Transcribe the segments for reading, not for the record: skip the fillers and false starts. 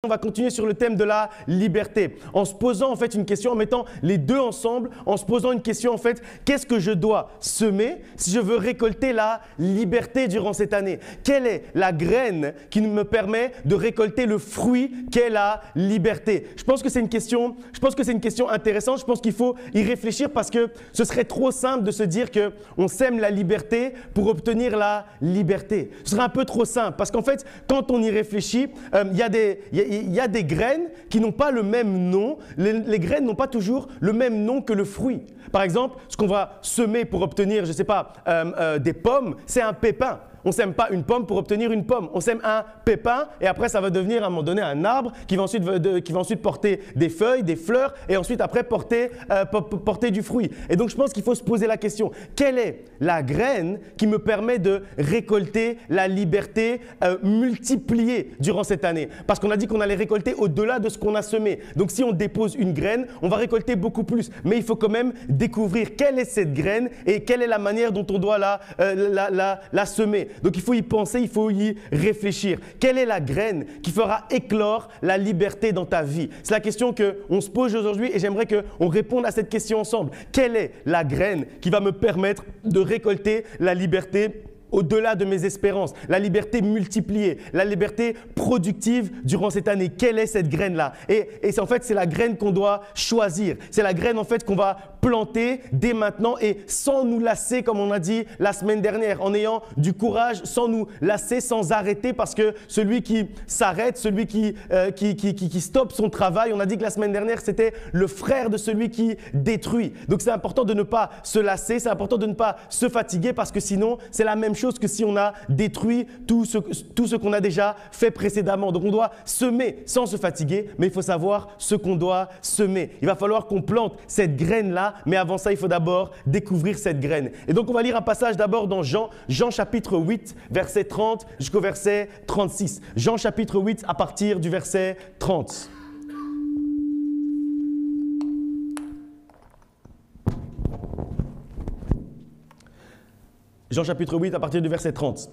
On va continuer sur le thème de la liberté, en se posant en fait une question, en mettant les deux ensemble, en se posant une question en fait, qu'est-ce que je dois semer si je veux récolter la liberté durant cette année? Quelle est la graine qui me permet de récolter le fruit qu'est la liberté? Je pense que c'est une question intéressante, je pense qu'il faut y réfléchir parce que ce serait trop simple de se dire qu'on sème la liberté pour obtenir la liberté. Ce serait un peu trop simple parce qu'en fait, quand on y réfléchit, il y a des graines qui n'ont pas le même nom. Les graines n'ont pas toujours le même nom que le fruit. Par exemple, ce qu'on va semer pour obtenir, je ne sais pas, des pommes, c'est un pépin. On ne sème pas une pomme pour obtenir une pomme. On sème un pépin et après, ça va devenir à un moment donné un arbre qui va ensuite porter des feuilles, des fleurs et ensuite après porter du fruit. Et donc, je pense qu'il faut se poser la question, quelle est la graine qui me permet de récolter la liberté multipliée durant cette année? Parce qu'on a dit qu'on allait récolter au-delà de ce qu'on a semé. Donc, si on dépose une graine, on va récolter beaucoup plus. Mais il faut quand même découvrir quelle est cette graine et quelle est la manière dont on doit la semer. Donc, il faut y penser, il faut y réfléchir. Quelle est la graine qui fera éclore la liberté dans ta vie? C'est la question qu'on se pose aujourd'hui et j'aimerais qu'on réponde à cette question ensemble. Quelle est la graine qui va me permettre de récolter la liberté au-delà de mes espérances, la liberté multipliée, la liberté productive durant cette année? Quelle est cette graine-là? Et en fait, c'est la graine qu'on doit choisir. C'est la graine en fait qu'on va planter dès maintenant et sans nous lasser, comme on a dit la semaine dernière, en ayant du courage, sans nous lasser, sans arrêter, parce que celui qui s'arrête, celui qui stoppe son travail, on a dit que la semaine dernière, c'était le frère de celui qui détruit. Donc, c'est important de ne pas se lasser, c'est important de ne pas se fatiguer parce que sinon, c'est la même chose que si on a détruit tout ce qu'on a déjà fait précédemment. Donc, on doit semer sans se fatiguer, mais il faut savoir ce qu'on doit semer. Il va falloir qu'on plante cette graine-là, mais avant ça, il faut d'abord découvrir cette graine. Et donc, on va lire un passage d'abord dans Jean chapitre 8, verset 30 jusqu'au verset 36. Jean chapitre 8 à partir du verset 30. Jean chapitre 8 à partir du verset 30.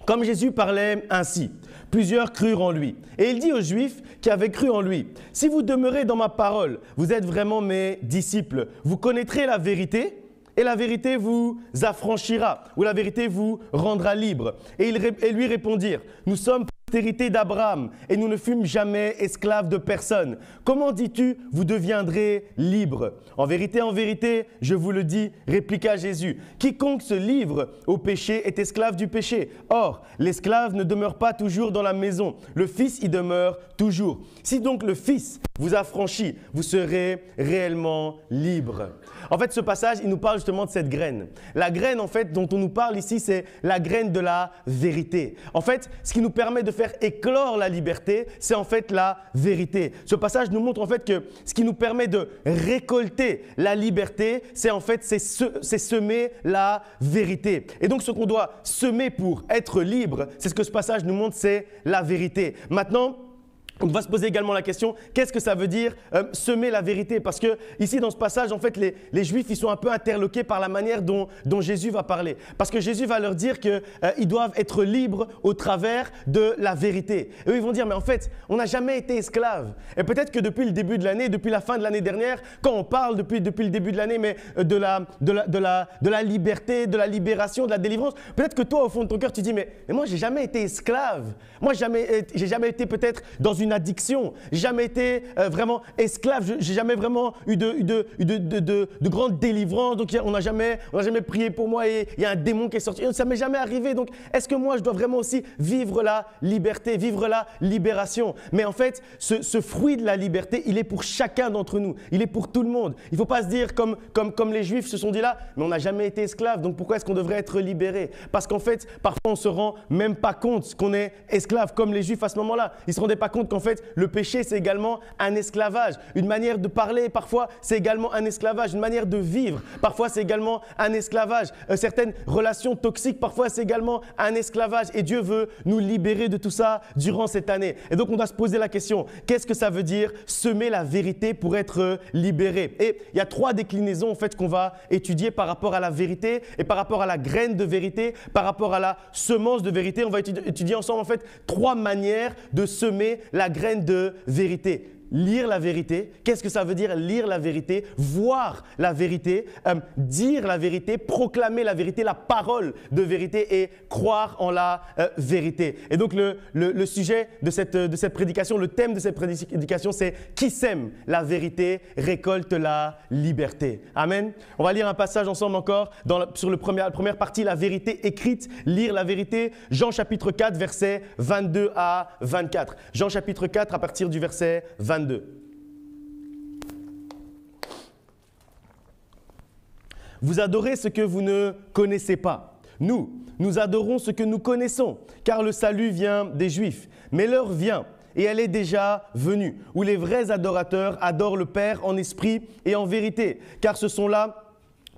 Comme Jésus parlait ainsi, plusieurs crurent en lui. Et il dit aux Juifs qui avaient cru en lui, « Si vous demeurez dans ma parole, vous êtes vraiment mes disciples. Vous connaîtrez la vérité et la vérité vous affranchira, ou la vérité vous rendra libre. » Et ils lui répondirent, « Nous sommes postérité d'Abraham et nous ne fûmes jamais esclaves de personne. Comment dis-tu, vous deviendrez libres? En vérité, je vous le dis, répliqua Jésus, quiconque se livre au péché est esclave du péché. Or, l'esclave ne demeure pas toujours dans la maison, le Fils y demeure toujours. Si donc le Fils vous affranchit, vous serez réellement libres. » En fait, ce passage, il nous parle justement de cette graine. La graine, en fait, dont on nous parle ici, c'est la graine de la vérité. En fait, ce qui nous permet de faire éclore la liberté, c'est en fait la vérité. Ce passage nous montre en fait que ce qui nous permet de récolter la liberté, c'est en fait semer la vérité. Et donc, ce qu'on doit semer pour être libre, c'est ce que ce passage nous montre, c'est la vérité. Maintenant, on va se poser également la question, qu'est-ce que ça veut dire semer la vérité? Parce que ici, dans ce passage, en fait, les Juifs, ils sont un peu interloqués par la manière dont Jésus va parler. Parce que Jésus va leur dire qu'ils doivent être libres au travers de la vérité. Et eux, ils vont dire, mais en fait, on n'a jamais été esclaves. Et peut-être que depuis le début de l'année, depuis la fin de l'année dernière, quand on parle depuis le début de l'année, mais de la liberté, de la libération, de la délivrance, peut-être que toi, au fond de ton cœur, tu dis, mais moi, j'ai jamais été esclave. Moi, j'ai jamais été peut-être dans une addiction, j'ai jamais été vraiment esclave, j'ai jamais vraiment eu de grande délivrance, donc on n'a jamais prié pour moi et il y a un démon qui est sorti, ça m'est jamais arrivé, donc est-ce que moi je dois vraiment aussi vivre la liberté, vivre la libération? Mais en fait, ce fruit de la liberté, il est pour chacun d'entre nous, il est pour tout le monde. Il ne faut pas se dire comme les Juifs se sont dit là, mais on n'a jamais été esclave, donc pourquoi est-ce qu'on devrait être libéré? Parce qu'en fait, parfois on ne se rend même pas compte qu'on est esclave, comme les Juifs à ce moment-là. Ils ne se rendaient pas compte qu'en fait, le péché, c'est également un esclavage. Une manière de parler, parfois, c'est également un esclavage. Une manière de vivre, parfois, c'est également un esclavage. Certaines relations toxiques, parfois, c'est également un esclavage. Et Dieu veut nous libérer de tout ça durant cette année. Et donc, on doit se poser la question, qu'est-ce que ça veut dire semer la vérité pour être libéré? Et il y a 3 déclinaisons, en fait, qu'on va étudier par rapport à la vérité et par rapport à la graine de vérité, par rapport à la semence de vérité. On va étudier ensemble, en fait, 3 manières de semer la la graine de vérité. Lire la vérité, qu'est-ce que ça veut dire lire la vérité, voir la vérité, dire la vérité, proclamer la vérité, la parole de vérité et croire en la vérité. Et donc le sujet de cette prédication, le thème de cette prédication, c'est « Qui sème la vérité récolte la liberté ». Amen. On va lire un passage ensemble encore sur la première partie, la vérité écrite, lire la vérité, Jean chapitre 4, versets 22 à 24. Jean chapitre 4 à partir du verset 22. Vous adorez ce que vous ne connaissez pas. Nous adorons ce que nous connaissons, car le salut vient des Juifs. Mais l'heure vient, et elle est déjà venue, où les vrais adorateurs adorent le Père en esprit et en vérité, car ce sont là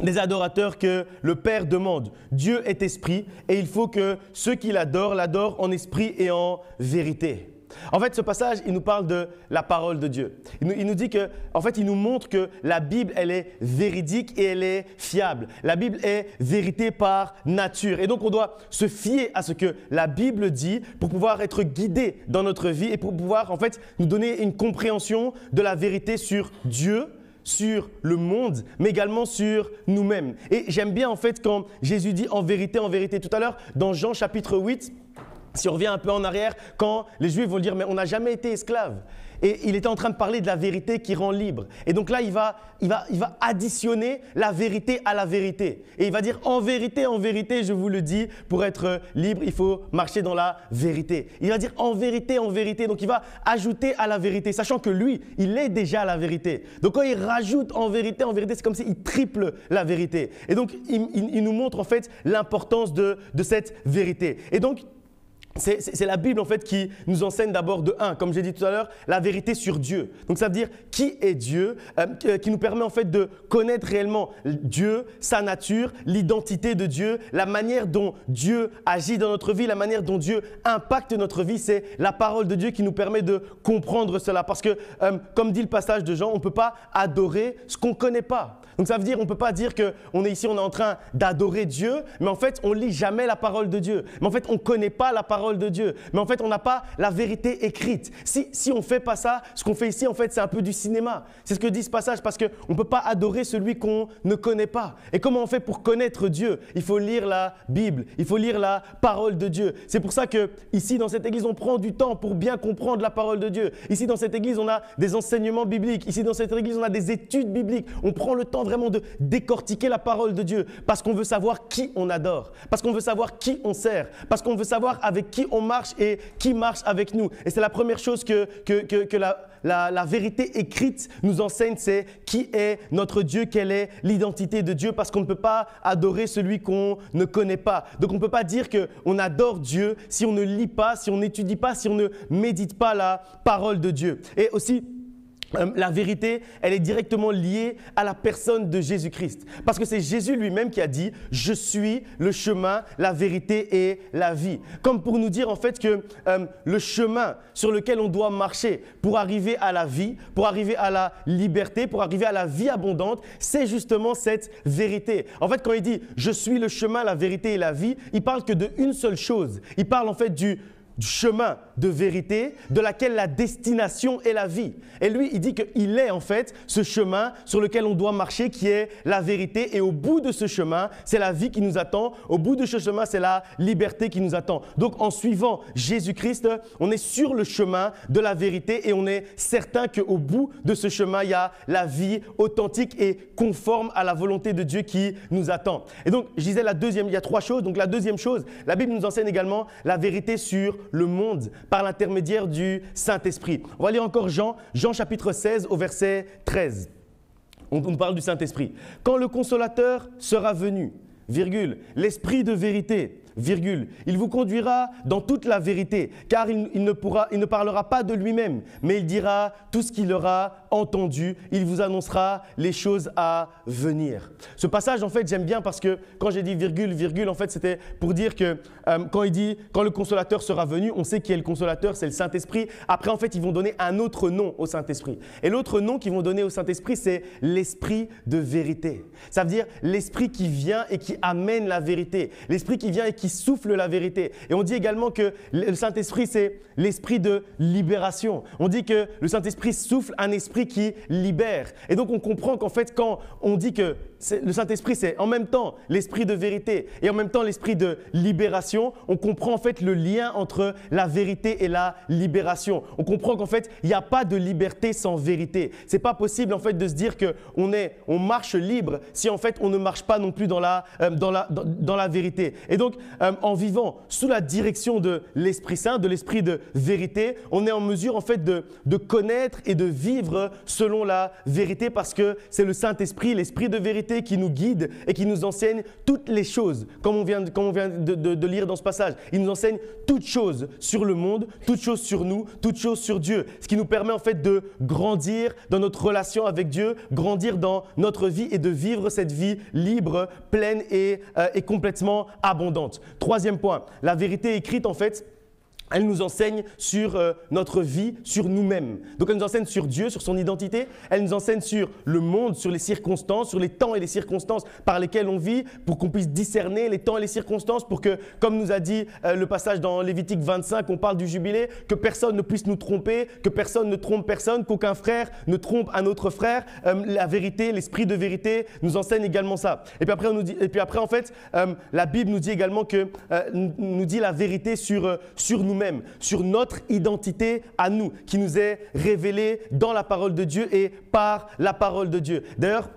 des adorateurs que le Père demande. Dieu est esprit, et il faut que ceux qui l'adorent en esprit et en vérité. En fait, ce passage, il nous parle de la parole de Dieu. Il nous dit que, en fait, il nous montre que la Bible, elle est véridique et elle est fiable. La Bible est vérité par nature. Et donc, on doit se fier à ce que la Bible dit pour pouvoir être guidé dans notre vie et pour pouvoir, en fait, nous donner une compréhension de la vérité sur Dieu, sur le monde, mais également sur nous-mêmes. Et j'aime bien, en fait, quand Jésus dit en vérité, tout à l'heure, dans Jean chapitre 8, si on revient un peu en arrière, quand les Juifs vont dire « mais on n'a jamais été esclaves ». Et il était en train de parler de la vérité qui rend libre. Et donc là, il va additionner la vérité à la vérité. Et il va dire en vérité, je vous le dis, pour être libre, il faut marcher dans la vérité. Il va dire en vérité. Donc il va ajouter à la vérité, sachant que lui, il est déjà la vérité. Donc quand il rajoute en vérité, c'est comme s'il triple la vérité. Et donc il nous montre en fait l'importance de cette vérité. Et donc, c'est la Bible en fait qui nous enseigne d'abord de 1, comme j'ai dit tout à l'heure, la vérité sur Dieu. Donc ça veut dire qui est Dieu, qui nous permet en fait de connaître réellement Dieu, sa nature, l'identité de Dieu, la manière dont Dieu agit dans notre vie, la manière dont Dieu impacte notre vie. C'est la parole de Dieu qui nous permet de comprendre cela. Parce que comme dit le passage de Jean, on ne peut pas adorer ce qu'on ne connaît pas. Donc ça veut dire on ne peut pas dire qu'on est ici, on est en train d'adorer Dieu, mais en fait on ne lit jamais la parole de Dieu. Mais en fait on ne connaît pas la parole de Dieu. Mais en fait on n'a pas la vérité écrite. Si on ne fait pas ça, ce qu'on fait ici en fait c'est un peu du cinéma. C'est ce que dit ce passage parce qu'on ne peut pas adorer celui qu'on ne connaît pas. Et comment on fait pour connaître Dieu? Il faut lire la Bible, il faut lire la parole de Dieu. C'est pour ça que ici dans cette église on prend du temps pour bien comprendre la parole de Dieu. Ici dans cette église on a des enseignements bibliques. Ici dans cette église on a des études bibliques. On prend le temps vraiment de décortiquer la parole de Dieu parce qu'on veut savoir qui on adore, parce qu'on veut savoir qui on sert, parce qu'on veut savoir avec qui on marche et qui marche avec nous. Et c'est la première chose que la vérité écrite nous enseigne, c'est qui est notre Dieu, quelle est l'identité de Dieu, parce qu'on ne peut pas adorer celui qu'on ne connaît pas. Donc on ne peut pas dire qu'on adore Dieu si on ne lit pas, si on n'étudie pas, si on ne médite pas la parole de Dieu. Et aussi, la vérité, elle est directement liée à la personne de Jésus-Christ. Parce que c'est Jésus lui-même qui a dit « Je suis le chemin, la vérité et la vie ». Comme pour nous dire en fait que le chemin sur lequel on doit marcher pour arriver à la vie, pour arriver à la liberté, pour arriver à la vie abondante, c'est justement cette vérité. En fait, quand il dit « Je suis le chemin, la vérité et la vie », il parle que d'une seule chose. Il parle en fait du chemin de vérité de laquelle la destination est la vie. Et lui, il dit qu'il est en fait ce chemin sur lequel on doit marcher qui est la vérité. Et au bout de ce chemin, c'est la vie qui nous attend. Au bout de ce chemin, c'est la liberté qui nous attend. Donc, en suivant Jésus-Christ, on est sur le chemin de la vérité et on est certain qu'au bout de ce chemin, il y a la vie authentique et conforme à la volonté de Dieu qui nous attend. Et donc, je disais il y a 3 choses. Donc, la deuxième chose, la Bible nous enseigne également la vérité sur le monde par l'intermédiaire du Saint-Esprit. On va lire encore Jean chapitre 16 au verset 13. On parle du Saint-Esprit. Quand le Consolateur sera venu, l'Esprit de vérité, il vous conduira dans toute la vérité, car il ne parlera pas de lui-même, mais il dira tout ce qu'il aura entendu, il vous annoncera les choses à venir. Ce passage, en fait, j'aime bien parce que quand j'ai dit virgule, en fait, c'était pour dire que quand il dit « quand le Consolateur sera venu », on sait qui est le Consolateur, c'est le Saint-Esprit. Après, en fait, ils vont donner un autre nom au Saint-Esprit. Et l'autre nom qu'ils vont donner au Saint-Esprit, c'est l'Esprit de vérité. Ça veut dire l'Esprit qui vient et qui amène la vérité. L'Esprit qui vient et qui qui souffle la vérité. Et on dit également que le Saint-Esprit, c'est l'esprit de libération. On dit que le Saint-Esprit souffle un esprit qui libère. Et donc, on comprend qu'en fait, quand on dit que le Saint-Esprit, c'est en même temps l'esprit de vérité et en même temps l'esprit de libération, on comprend en fait le lien entre la vérité et la libération. On comprend qu'en fait, il n'y a pas de liberté sans vérité. C'est pas possible en fait de se dire qu'on marche libre si en fait on ne marche pas non plus dans la vérité. Et donc, en vivant sous la direction de l'Esprit Saint, de l'esprit de vérité, on est en mesure en fait de connaître et de vivre selon la vérité parce que c'est le Saint-Esprit, l'esprit de vérité qui nous guide et qui nous enseigne toutes les choses, comme on vient de lire dans ce passage. Il nous enseigne toutes choses sur le monde, toutes choses sur nous, toutes choses sur Dieu, ce qui nous permet en fait de grandir dans notre relation avec Dieu, grandir dans notre vie et de vivre cette vie libre, pleine et complètement abondante. Troisième point, la vérité écrite en fait, elle nous enseigne sur notre vie, sur nous-mêmes. Donc, elle nous enseigne sur Dieu, sur son identité. Elle nous enseigne sur le monde, sur les circonstances, sur les temps et les circonstances par lesquelles on vit, pour qu'on puisse discerner les temps et les circonstances, pour que, comme nous a dit le passage dans Lévitique 25, on parle du jubilé, que personne ne puisse nous tromper, que personne ne trompe personne, qu'aucun frère ne trompe un autre frère. La vérité, l'esprit de vérité nous enseigne également ça. Et puis après, en fait, la Bible nous dit également nous dit la vérité sur nous-mêmes, sur notre identité à nous, qui nous est révélée dans la parole de Dieu et par la parole de Dieu. D'ailleurs,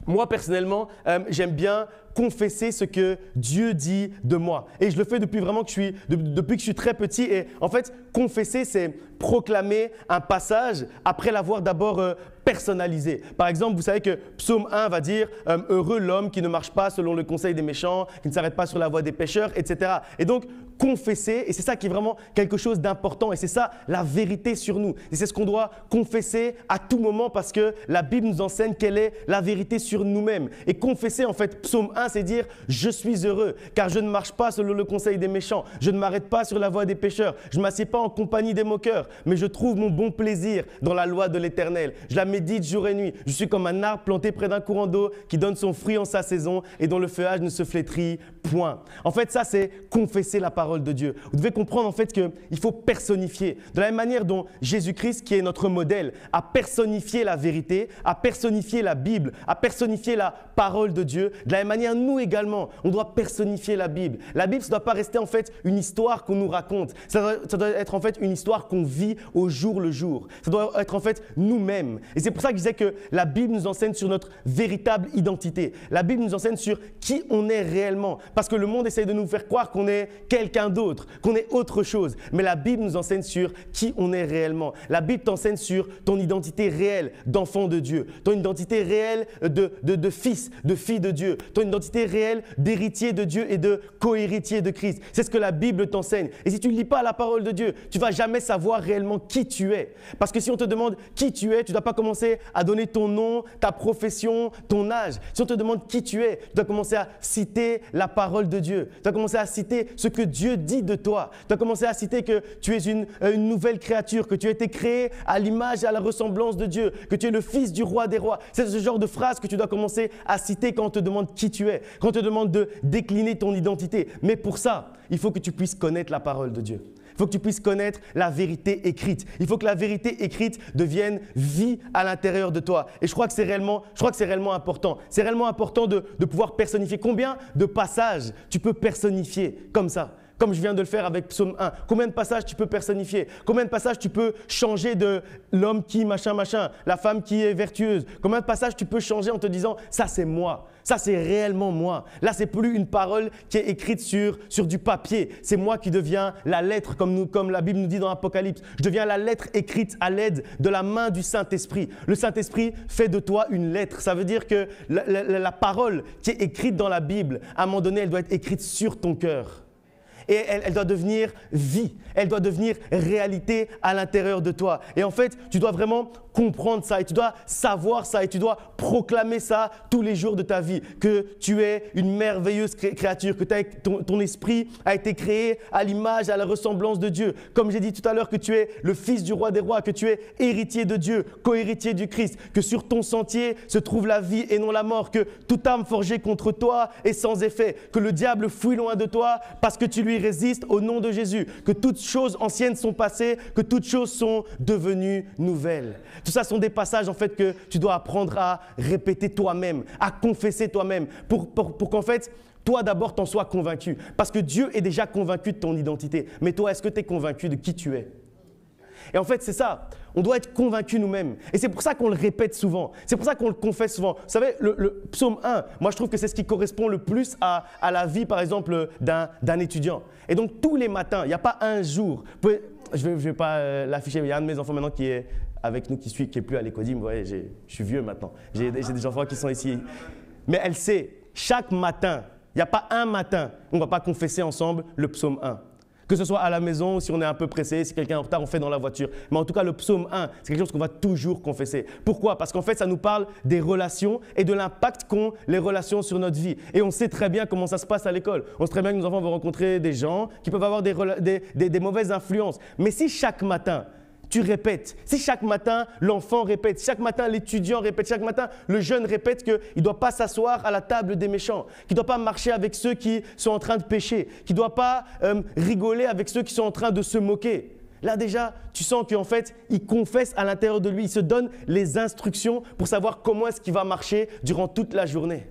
moi personnellement, j'aime bien confesser ce que Dieu dit de moi. Et je le fais depuis que je suis très petit. Et en fait, confesser, c'est proclamer un passage après l'avoir d'abord personnalisé. Par exemple, vous savez que Psaume 1 va dire « Heureux l'homme qui ne marche pas selon le conseil des méchants, qui ne s'arrête pas sur la voie des pécheurs, etc. » Et donc, confesser, et c'est ça qui est vraiment quelque chose d'important, et c'est ça la vérité sur nous. Et c'est ce qu'on doit confesser à tout moment parce que la Bible nous enseigne quelle est la vérité sur nous-mêmes. Et confesser, en fait, Psaume 1, c'est dire « Je suis heureux, car je ne marche pas selon le conseil des méchants, je ne m'arrête pas sur la voie des pécheurs, je ne m'assieds pas en compagnie des moqueurs, mais je trouve mon bon plaisir dans la loi de l'Éternel. Je la médite jour et nuit. Je suis comme un arbre planté près d'un courant d'eau qui donne son fruit en sa saison et dont le feuillage ne se flétrit point. » En fait, ça, c'est confesser la parole de Dieu. Vous devez comprendre en fait qu'il faut personnifier. De la même manière dont Jésus-Christ, qui est notre modèle, a personnifié la vérité, a personnifié la Bible, a personnifié la parole de Dieu, de la même manière, nous également, on doit personnifier la Bible. La Bible, ça ne doit pas rester en fait une histoire qu'on nous raconte. Ça doit être en fait une histoire qu'on vit au jour le jour. Ça doit être en fait nous-mêmes. Et c'est pour ça que je disais que la Bible nous enseigne sur notre véritable identité. La Bible nous enseigne sur qui on est réellement. Parce que le monde essaye de nous faire croire qu'on est quelqu'un d'autre, qu'on est autre chose. Mais la Bible nous enseigne sur qui on est réellement. La Bible t'enseigne sur ton identité réelle d'enfant de Dieu, ton identité réelle de fils, de fille de Dieu, ton identité réelle d'héritier de Dieu et de co-héritier de Christ. C'est ce que la Bible t'enseigne. Et si tu ne lis pas la parole de Dieu, tu ne vas jamais savoir réellement qui tu es. Parce que si on te demande qui tu es, tu ne dois pas commencer à donner ton nom, ta profession, ton âge. Si on te demande qui tu es, tu dois commencer à citer la parole de Dieu. Tu dois commencer à citer ce que Dieu dit de toi. Tu dois commencer à citer que tu es une nouvelle créature, que tu as été créé à l'image et à la ressemblance de Dieu, que tu es le fils du roi des rois. C'est ce genre de phrase que tu dois commencer à citer quand on te demande qui tu es, quand on te demande de décliner ton identité. Mais pour ça, il faut que tu puisses connaître la parole de Dieu. Il faut que tu puisses connaître la vérité écrite. Il faut que la vérité écrite devienne vie à l'intérieur de toi. Et je crois que c'est réellement important. C'est réellement important de pouvoir personnifier. Combien de passages tu peux personnifier comme ça ? Comme je viens de le faire avec Psaume 1. Combien de passages tu peux personnifier? Combien de passages tu peux changer de l'homme qui machin, la femme qui est vertueuse? Combien de passages tu peux changer en te disant « ça c'est moi, ça c'est réellement moi ». Là, c'est plus une parole qui est écrite sur du papier. C'est moi qui deviens la lettre, comme la Bible nous dit dans l'Apocalypse. Je deviens la lettre écrite à l'aide de la main du Saint-Esprit. Le Saint-Esprit fait de toi une lettre. Ça veut dire que la parole qui est écrite dans la Bible, à un moment donné, elle doit être écrite sur ton cœur. Et elle doit devenir vie, elle doit devenir réalité à l'intérieur de toi. Et en fait, tu dois vraiment comprendre ça et tu dois savoir ça et tu dois proclamer ça tous les jours de ta vie, que tu es une merveilleuse créature, que ton esprit a été créé à l'image, à la ressemblance de Dieu. Comme j'ai dit tout à l'heure, que tu es le fils du roi des rois, que tu es héritier de Dieu, co-héritier du Christ, que sur ton sentier se trouve la vie et non la mort, que toute arme forgée contre toi est sans effet, que le diable fuit loin de toi parce que tu lui résistes au nom de Jésus, que toutes choses anciennes sont passées, que toutes choses sont devenues nouvelles. Tout ça sont des passages en fait que tu dois apprendre à répéter toi-même, à confesser toi-même pour qu'en fait, toi d'abord t'en sois convaincu. Parce que Dieu est déjà convaincu de ton identité. Mais toi, est-ce que tu es convaincu de qui tu es? Et en fait, c'est ça. On doit être convaincu nous-mêmes. Et c'est pour ça qu'on le répète souvent. C'est pour ça qu'on le confesse souvent. Vous savez, le psaume 1, moi je trouve que c'est ce qui correspond le plus à la vie, par exemple, d'un étudiant. Et donc, tous les matins, il n'y a pas un jour. Je ne vais pas l'afficher, mais il y a un de mes enfants maintenant qui est avec nous, qui est plus à l'école. Vous voyez, je suis vieux maintenant. J'ai des enfants qui sont ici. Mais elle sait, chaque matin, il n'y a pas un matin, on ne va pas confesser ensemble le psaume 1. Que ce soit à la maison, si on est un peu pressé, si quelqu'un est en retard, on fait dans la voiture. Mais en tout cas, le psaume 1, c'est quelque chose qu'on va toujours confesser. Pourquoi? Parce qu'en fait, ça nous parle des relations et de l'impact qu'ont les relations sur notre vie. Et on sait très bien comment ça se passe à l'école. On sait très bien que nos enfants vont rencontrer des gens qui peuvent avoir des mauvaises influences. Mais si chaque matin, tu répètes, si chaque matin l'enfant répète, chaque matin l'étudiant répète, chaque matin le jeune répète qu'il ne doit pas s'asseoir à la table des méchants, qu'il ne doit pas marcher avec ceux qui sont en train de pécher, qu'il ne doit pas rigoler avec ceux qui sont en train de se moquer. Là déjà, tu sens qu'en fait, il confesse à l'intérieur de lui, il se donne les instructions pour savoir comment est-ce qu'il va marcher durant toute la journée.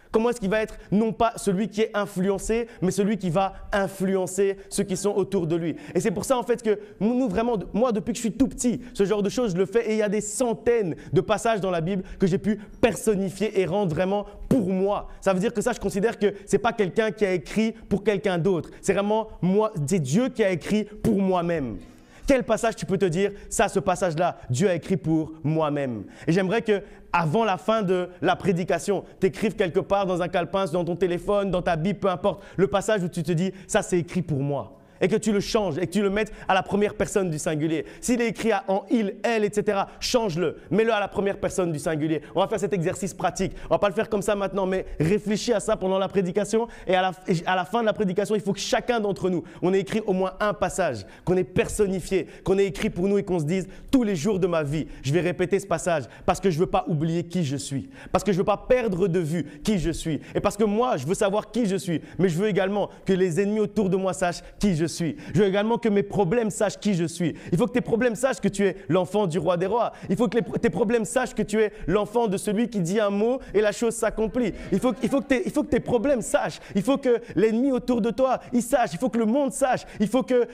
Comment est-ce qu'il va être non pas celui qui est influencé, mais celui qui va influencer ceux qui sont autour de lui. Et c'est pour ça en fait que nous vraiment, moi depuis que je suis tout petit, ce genre de choses je le fais et il y a des centaines de passages dans la Bible que j'ai pu personnifier et rendre vraiment pour moi. Ça veut dire que ça je considère que ce n'est pas quelqu'un qui a écrit pour quelqu'un d'autre. C'est vraiment moi, c'est Dieu qui a écrit pour moi-même. Quel passage tu peux te dire, ça, ce passage-là, Dieu a écrit pour moi-même. Et j'aimerais qu'avant la fin de la prédication, tu écrives quelque part dans un calepin, dans ton téléphone, dans ta Bible, peu importe, le passage où tu te dis, ça c'est écrit pour moi. Et que tu le changes et que tu le mettes à la première personne du singulier. S'il est écrit en il, elle, etc., change-le. Mets-le à la première personne du singulier. On va faire cet exercice pratique. On ne va pas le faire comme ça maintenant, mais réfléchis à ça pendant la prédication. Et à la fin de la prédication, il faut que chacun d'entre nous, on ait écrit au moins un passage, qu'on ait personnifié, qu'on ait écrit pour nous et qu'on se dise, tous les jours de ma vie, je vais répéter ce passage parce que je ne veux pas oublier qui je suis. Parce que je ne veux pas perdre de vue qui je suis. Et parce que moi, je veux savoir qui je suis. Mais je veux également que les ennemis autour de moi sachent qui je suis. Je veux également que mes problèmes sachent qui je suis. Il faut que tes problèmes sachent que tu es l'enfant du roi des rois. Il faut que tes problèmes sachent que tu es l'enfant de celui qui dit un mot et la chose s'accomplit. Il faut que tes problèmes sachent. Il faut que l'ennemi autour de toi, il sache. Il faut que le monde sache. Il faut que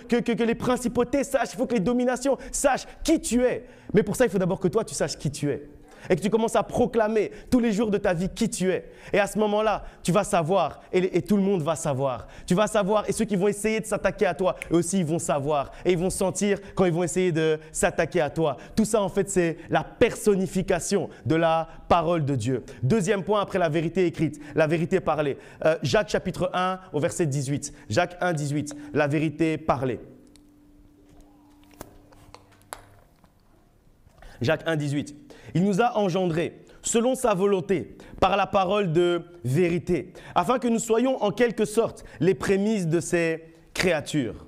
les principautés sachent. Il faut que les dominations sachent qui tu es. Mais pour ça, il faut d'abord que toi, tu saches qui tu es. Et que tu commences à proclamer tous les jours de ta vie qui tu es. Et à ce moment-là, tu vas savoir et tout le monde va savoir. Tu vas savoir et ceux qui vont essayer de s'attaquer à toi, eux aussi ils vont savoir. Et ils vont sentir quand ils vont essayer de s'attaquer à toi. Tout ça en fait c'est la personnification de la parole de Dieu. Deuxième point après la vérité écrite, la vérité parlée. Jacques chapitre 1 au verset 18. Jacques 1, 18, la vérité parlée. Jacques 1, 18. Il nous a engendrés selon sa volonté, par la parole de vérité, afin que nous soyons en quelque sorte les prémices de ses créatures.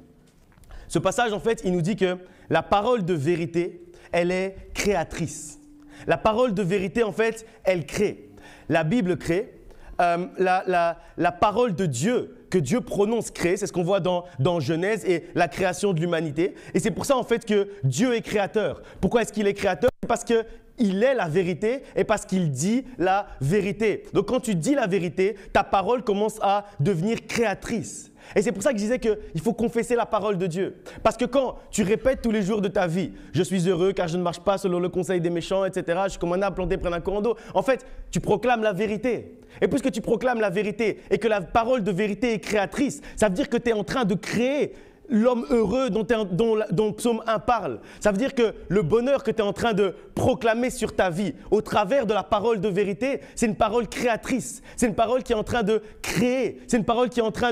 Ce passage, en fait, il nous dit que la parole de vérité, elle est créatrice. La parole de vérité, en fait, elle crée. La Bible crée. La parole de Dieu, que Dieu prononce crée, c'est ce qu'on voit dans Genèse et la création de l'humanité. Et c'est pour ça en fait que Dieu est créateur. Pourquoi est-ce qu'il est créateur? Parce qu'il est la vérité et parce qu'il dit la vérité. Donc quand tu dis la vérité, ta parole commence à devenir créatrice. Et c'est pour ça que je disais qu'il faut confesser la parole de Dieu. Parce que quand tu répètes tous les jours de ta vie, je suis heureux car je ne marche pas selon le conseil des méchants, etc. Je suis comme un arbre planté près d'un courant d'eau. En fait, tu proclames la vérité. Et puisque tu proclames la vérité et que la parole de vérité est créatrice, ça veut dire que tu es en train de créer l'homme heureux dont Psaume 1 parle. Ça veut dire que le bonheur que tu es en train de proclamer sur ta vie, au travers de la parole de vérité, c'est une parole créatrice. C'est une parole qui est en train de créer. C'est une parole qui est en train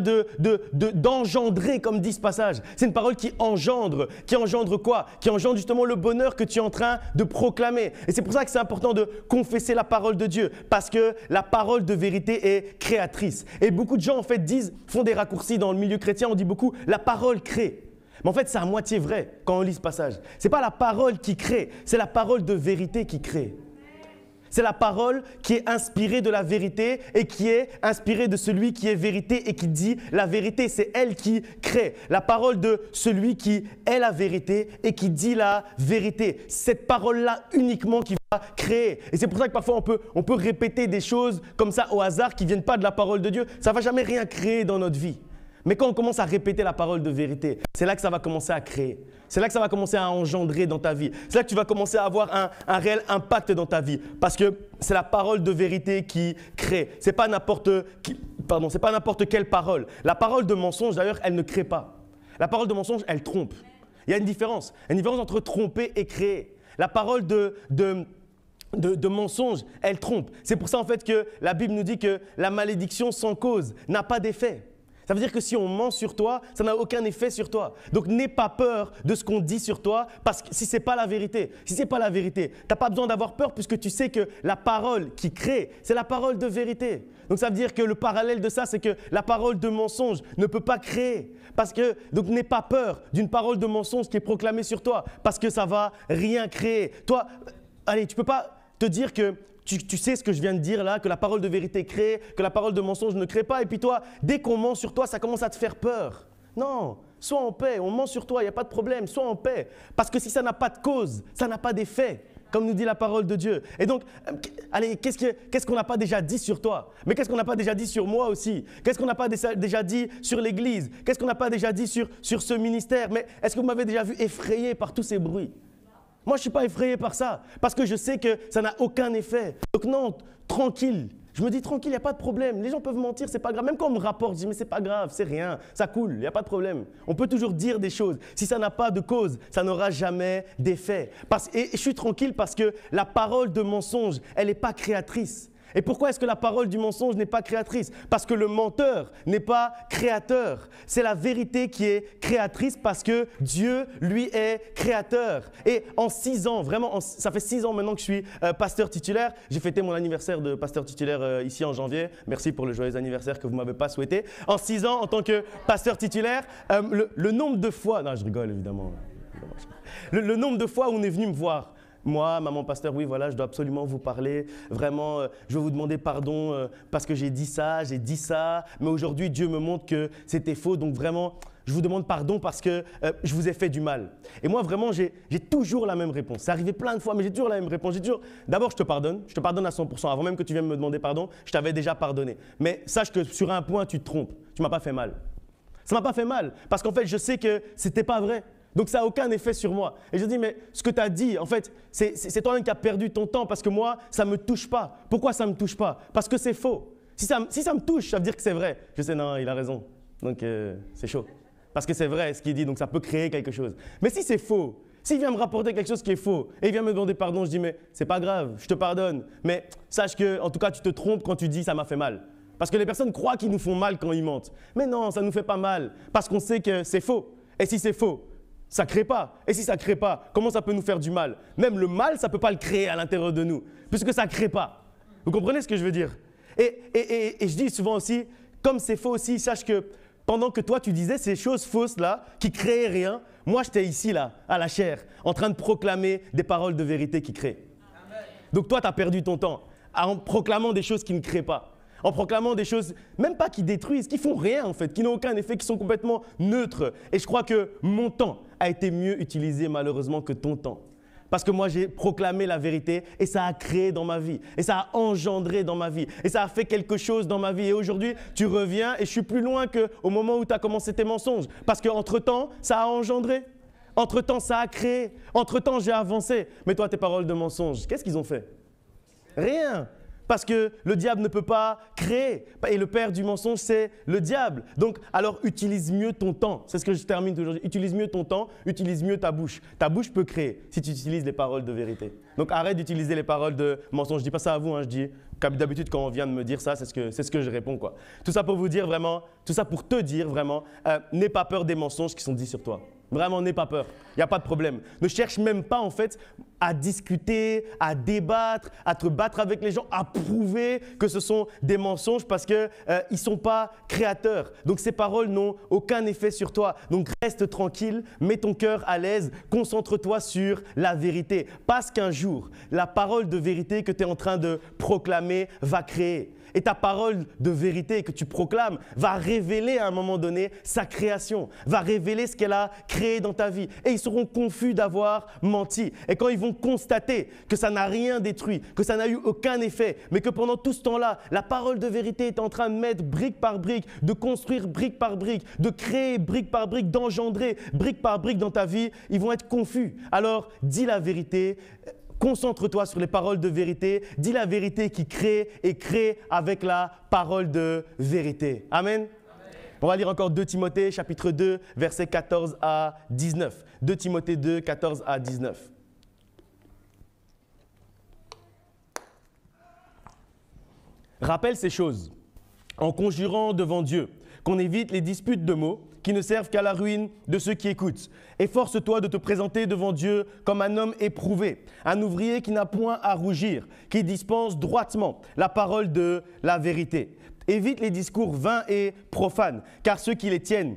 d'engendrer, comme dit ce passage. C'est une parole qui engendre. Qui engendre quoi? Qui engendre justement le bonheur que tu es en train de proclamer. Et c'est pour ça que c'est important de confesser la parole de Dieu. Parce que la parole de vérité est créatrice. Et beaucoup de gens en fait font des raccourcis dans le milieu chrétien. On dit beaucoup la parole crée. Mais en fait, c'est à moitié vrai quand on lit ce passage. Ce n'est pas la parole qui crée, c'est la parole de vérité qui crée. C'est la parole qui est inspirée de la vérité et qui est inspirée de celui qui est vérité et qui dit la vérité. C'est elle qui crée. La parole de celui qui est la vérité et qui dit la vérité. Cette parole-là uniquement qui va créer. Et c'est pour ça que parfois on peut répéter des choses comme ça au hasard qui ne viennent pas de la parole de Dieu. Ça ne va jamais rien créer dans notre vie. Mais quand on commence à répéter la parole de vérité, c'est là que ça va commencer à créer. C'est là que ça va commencer à engendrer dans ta vie. C'est là que tu vas commencer à avoir un réel impact dans ta vie. Parce que c'est la parole de vérité qui crée. Ce n'est pas n'importe quelle parole. La parole de mensonge, d'ailleurs, elle ne crée pas. La parole de mensonge, elle trompe. Il y a une différence. Il y a une différence entre tromper et créer. La parole de mensonge, elle trompe. C'est pour ça en fait que la Bible nous dit que la malédiction sans cause n'a pas d'effet. Ça veut dire que si on ment sur toi, ça n'a aucun effet sur toi. Donc n'aie pas peur de ce qu'on dit sur toi, parce que si ce n'est pas la vérité, tu n'as pas besoin d'avoir peur puisque tu sais que la parole qui crée, c'est la parole de vérité. Donc ça veut dire que le parallèle de ça, c'est que la parole de mensonge ne peut pas créer. Donc n'aie pas peur d'une parole de mensonge qui est proclamée sur toi, parce que ça ne va rien créer. Toi, allez, tu ne peux pas te dire que tu sais ce que je viens de dire là, que la parole de vérité crée, que la parole de mensonge ne crée pas. Et puis toi, dès qu'on ment sur toi, ça commence à te faire peur. Non, sois en paix, on ment sur toi, il n'y a pas de problème, sois en paix. Parce que si ça n'a pas de cause, ça n'a pas d'effet, comme nous dit la parole de Dieu. Et donc, allez, qu'est-ce qu'on n'a pas déjà dit sur toi? Mais qu'est-ce qu'on n'a pas déjà dit sur moi aussi? Qu'est-ce qu'on n'a pas déjà dit sur l'Église? Qu'est-ce qu'on n'a pas déjà dit sur ce ministère? Mais est-ce que vous m'avez déjà vu effrayé par tous ces bruits? Moi, je ne suis pas effrayé par ça, parce que je sais que ça n'a aucun effet. Donc non, tranquille. Je me dis tranquille, il n'y a pas de problème. Les gens peuvent mentir, c'est pas grave. Même quand on me rapporte, je dis mais c'est pas grave, c'est rien, ça coule, il n'y a pas de problème. On peut toujours dire des choses. Si ça n'a pas de cause, ça n'aura jamais d'effet. Et je suis tranquille parce que la parole de mensonge, elle n'est pas créatrice. Et pourquoi est-ce que la parole du mensonge n'est pas créatrice? Parce que le menteur n'est pas créateur. C'est la vérité qui est créatrice parce que Dieu, lui, est créateur. Et en 6 ans, vraiment, ça fait 6 ans maintenant que je suis pasteur titulaire. J'ai fêté mon anniversaire de pasteur titulaire ici en janvier. Merci pour le joyeux anniversaire que vous ne m'avez pas souhaité. En 6 ans, en tant que pasteur titulaire, le nombre de fois… Non, je rigole évidemment. Le nombre de fois où on est venu me voir. Moi, maman pasteur, oui, voilà, je dois absolument vous parler. Vraiment, je vais vous demander pardon parce que j'ai dit ça. Mais aujourd'hui, Dieu me montre que c'était faux. Donc vraiment, je vous demande pardon parce que je vous ai fait du mal. Et moi, vraiment, j'ai toujours la même réponse. C'est arrivé plein de fois, mais j'ai toujours la même réponse. D'abord, je te pardonne à 100%. Avant même que tu viennes me demander pardon, je t'avais déjà pardonné. Mais sache que sur un point, tu te trompes. Tu ne m'as pas fait mal. Ça ne m'a pas fait mal parce qu'en fait, je sais que ce n'était pas vrai. Donc, ça n'a aucun effet sur moi. Et je dis, mais ce que tu as dit, en fait, c'est toi-même qui as perdu ton temps parce que moi, ça ne me touche pas. Pourquoi ça ne me touche pas? Parce que c'est faux. Si ça me touche, ça veut dire que c'est vrai. Je sais, non, il a raison. Donc, c'est chaud. Parce que c'est vrai ce qu'il dit, donc ça peut créer quelque chose. Mais si c'est faux, s'il vient me rapporter quelque chose qui est faux et il vient me demander pardon, je dis, mais c'est pas grave, je te pardonne. Mais sache que, en tout cas, tu te trompes quand tu dis ça m'a fait mal. Parce que les personnes croient qu'ils nous font mal quand ils mentent. Mais non, ça ne nous fait pas mal parce qu'on sait que c'est faux. Et si c'est faux, ça ne crée pas. Et si ça ne crée pas, comment ça peut nous faire du mal? Même le mal, ça ne peut pas le créer à l'intérieur de nous, puisque ça ne crée pas. Vous comprenez ce que je veux dire? Et je dis souvent aussi, comme c'est faux aussi, sache que pendant que toi, tu disais ces choses fausses-là, qui ne créaient rien, moi, j'étais ici, là, à la chair, en train de proclamer des paroles de vérité qui créent. Amen. Donc toi, tu as perdu ton temps en proclamant des choses qui ne créent pas. En proclamant des choses, même pas qui détruisent, qui font rien en fait, qui n'ont aucun effet, qui sont complètement neutres. Et je crois que mon temps a été mieux utilisé malheureusement que ton temps. Parce que moi, j'ai proclamé la vérité et ça a créé dans ma vie. Et ça a engendré dans ma vie. Et ça a fait quelque chose dans ma vie. Et aujourd'hui, tu reviens et je suis plus loin qu'au moment où tu as commencé tes mensonges. Parce qu'entre-temps, ça a engendré. Entre-temps, ça a créé. Entre-temps, j'ai avancé. Mais toi, tes paroles de mensonges, qu'est-ce qu'ils ont fait? Rien. Parce que le diable ne peut pas créer. Et le père du mensonge, c'est le diable. Donc, alors utilise mieux ton temps. C'est ce que je termine aujourd'hui. Utilise mieux ton temps, utilise mieux ta bouche. Ta bouche peut créer si tu utilises les paroles de vérité. Donc, arrête d'utiliser les paroles de mensonge. Je ne dis pas ça à vous, je dis, comme d'habitude, quand on vient de me dire ça, c'est ce que je réponds, quoi. Tout ça pour vous dire vraiment, tout ça pour te dire vraiment, n'aie pas peur des mensonges qui sont dits sur toi. Vraiment, n'aie pas peur. Il n'y a pas de problème. Ne cherche même pas, en fait, à discuter, à débattre, à te battre avec les gens, à prouver que ce sont des mensonges parce qu'ils ne sont pas créateurs. Donc, ces paroles n'ont aucun effet sur toi. Donc, reste tranquille, mets ton cœur à l'aise, concentre-toi sur la vérité. Parce qu'un jour, la parole de vérité que tu es en train de proclamer va créer. Et ta parole de vérité que tu proclames va révéler à un moment donné sa création, va révéler ce qu'elle a créé dans ta vie. Et ils seront confus d'avoir menti. Et quand ils vont constater que ça n'a rien détruit, que ça n'a eu aucun effet, mais que pendant tout ce temps-là, la parole de vérité est en train de mettre brique par brique, de construire brique par brique, de créer brique par brique, d'engendrer brique par brique dans ta vie, ils vont être confus. Alors, dis la vérité. Concentre-toi sur les paroles de vérité. Dis la vérité qui crée et crée avec la parole de vérité. Amen. Amen. On va lire encore 2 Timothée, chapitre 2, versets 14 à 19. 2 Timothée 2, 14 à 19. Rappelle ces choses en conjurant devant Dieu qu'on évite les disputes de mots qui ne servent qu'à la ruine de ceux qui écoutent. Efforce-toi de te présenter devant Dieu comme un homme éprouvé, un ouvrier qui n'a point à rougir, qui dispense droitement la parole de la vérité. Évite les discours vains et profanes, car ceux qui les tiennent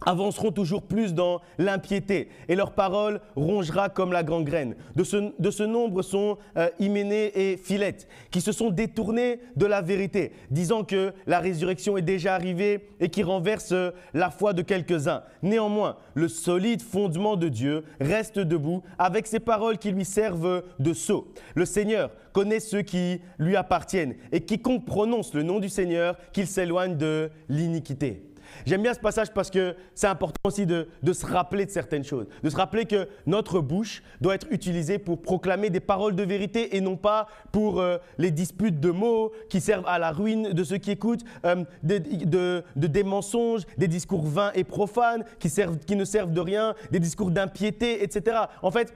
avanceront toujours plus dans l'impiété et leur parole rongera comme la gangrène. De ce nombre sont Hyménée et Philette, qui se sont détournés de la vérité, disant que la résurrection est déjà arrivée et qui renversent la foi de quelques-uns. Néanmoins, le solide fondement de Dieu reste debout avec ces paroles qui lui servent de sceau. Le Seigneur connaît ceux qui lui appartiennent et quiconque prononce le nom du Seigneur, qu'il s'éloigne de l'iniquité. J'aime bien ce passage parce que c'est important aussi de se rappeler de certaines choses, de se rappeler que notre bouche doit être utilisée pour proclamer des paroles de vérité et non pas pour les disputes de mots qui servent à la ruine de ceux qui écoutent, des mensonges, des discours vains et profanes qui ne servent de rien, des discours d'impiété, etc. En fait,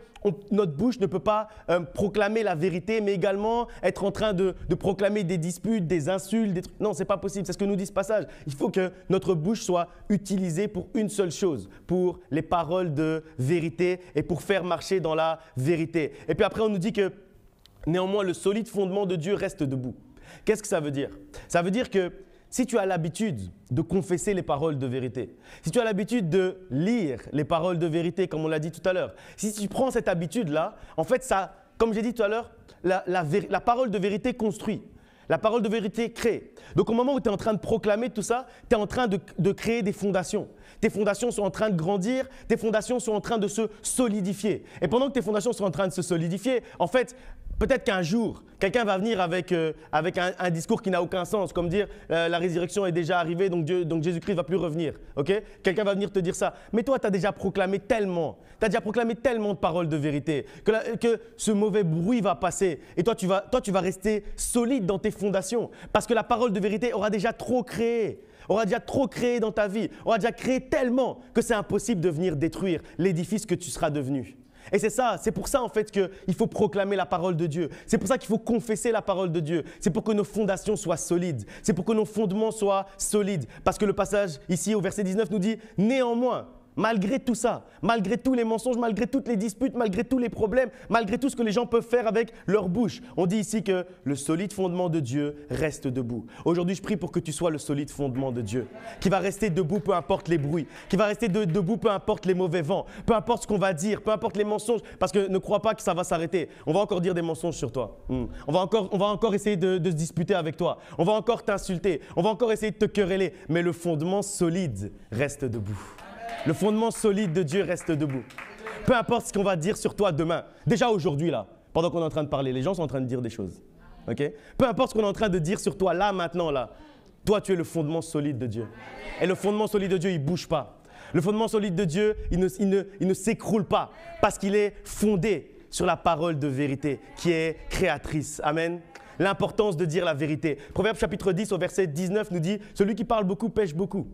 notre bouche ne peut pas proclamer la vérité, mais également être en train de proclamer des disputes, des insultes, des trucs. Non, ce n'est pas possible. C'est ce que nous dit ce passage. Il faut que notre bouche soit utilisée pour une seule chose, pour les paroles de vérité et pour faire marcher dans la vérité. Et puis après, on nous dit que néanmoins, le solide fondement de Dieu reste debout. Qu'est-ce que ça veut dire? Ça veut dire que si tu as l'habitude de confesser les paroles de vérité, si tu as l'habitude de lire les paroles de vérité, comme on l'a dit tout à l'heure, si tu prends cette habitude-là, en fait, ça, comme j'ai dit tout à l'heure, la parole de vérité construit. La parole de vérité crée. Donc au moment où tu es en train de proclamer tout ça, tu es en train de créer des fondations. Tes fondations sont en train de grandir, tes fondations sont en train de se solidifier. Et pendant que tes fondations sont en train de se solidifier, en fait, peut-être qu'un jour, quelqu'un va venir avec un discours qui n'a aucun sens, comme dire la résurrection est déjà arrivée, donc Jésus-Christ ne va plus revenir. Okay? Quelqu'un va venir te dire ça. Mais toi, tu as déjà proclamé tellement de paroles de vérité que ce mauvais bruit va passer. Et toi, tu vas rester solide dans tes fondations parce que la parole de vérité aura déjà trop créé. Aura déjà trop créé dans ta vie, aura déjà créé tellement que c'est impossible de venir détruire l'édifice que tu seras devenu. Et c'est pour ça en fait qu'il faut proclamer la parole de Dieu. C'est pour ça qu'il faut confesser la parole de Dieu. C'est pour que nos fondations soient solides. C'est pour que nos fondements soient solides. Parce que le passage ici au verset 19 nous dit « Néanmoins ». Malgré tout ça, malgré tous les mensonges, malgré toutes les disputes, malgré tous les problèmes, malgré tout ce que les gens peuvent faire avec leur bouche, on dit ici que le solide fondement de Dieu reste debout. Aujourd'hui, je prie pour que tu sois le solide fondement de Dieu, qui va rester debout peu importe les bruits, qui va rester debout peu importe les mauvais vents, peu importe ce qu'on va dire, peu importe les mensonges, parce que ne crois pas que ça va s'arrêter. On va encore dire des mensonges sur toi. On va encore essayer de se disputer avec toi. On va encore t'insulter. On va encore essayer de te quereller. Mais le fondement solide reste debout. Le fondement solide de Dieu reste debout. Peu importe ce qu'on va dire sur toi demain. Déjà aujourd'hui, là, pendant qu'on est en train de parler, les gens sont en train de dire des choses. Okay? Peu importe ce qu'on est en train de dire sur toi, là, maintenant, là. Toi, tu es le fondement solide de Dieu. Et le fondement solide de Dieu, il ne bouge pas. Le fondement solide de Dieu, il ne s'écroule pas parce qu'il est fondé sur la parole de vérité qui est créatrice. Amen. l'importance de dire la vérité. Proverbe chapitre 10 au verset 19 nous dit « Celui qui parle beaucoup pêche beaucoup ».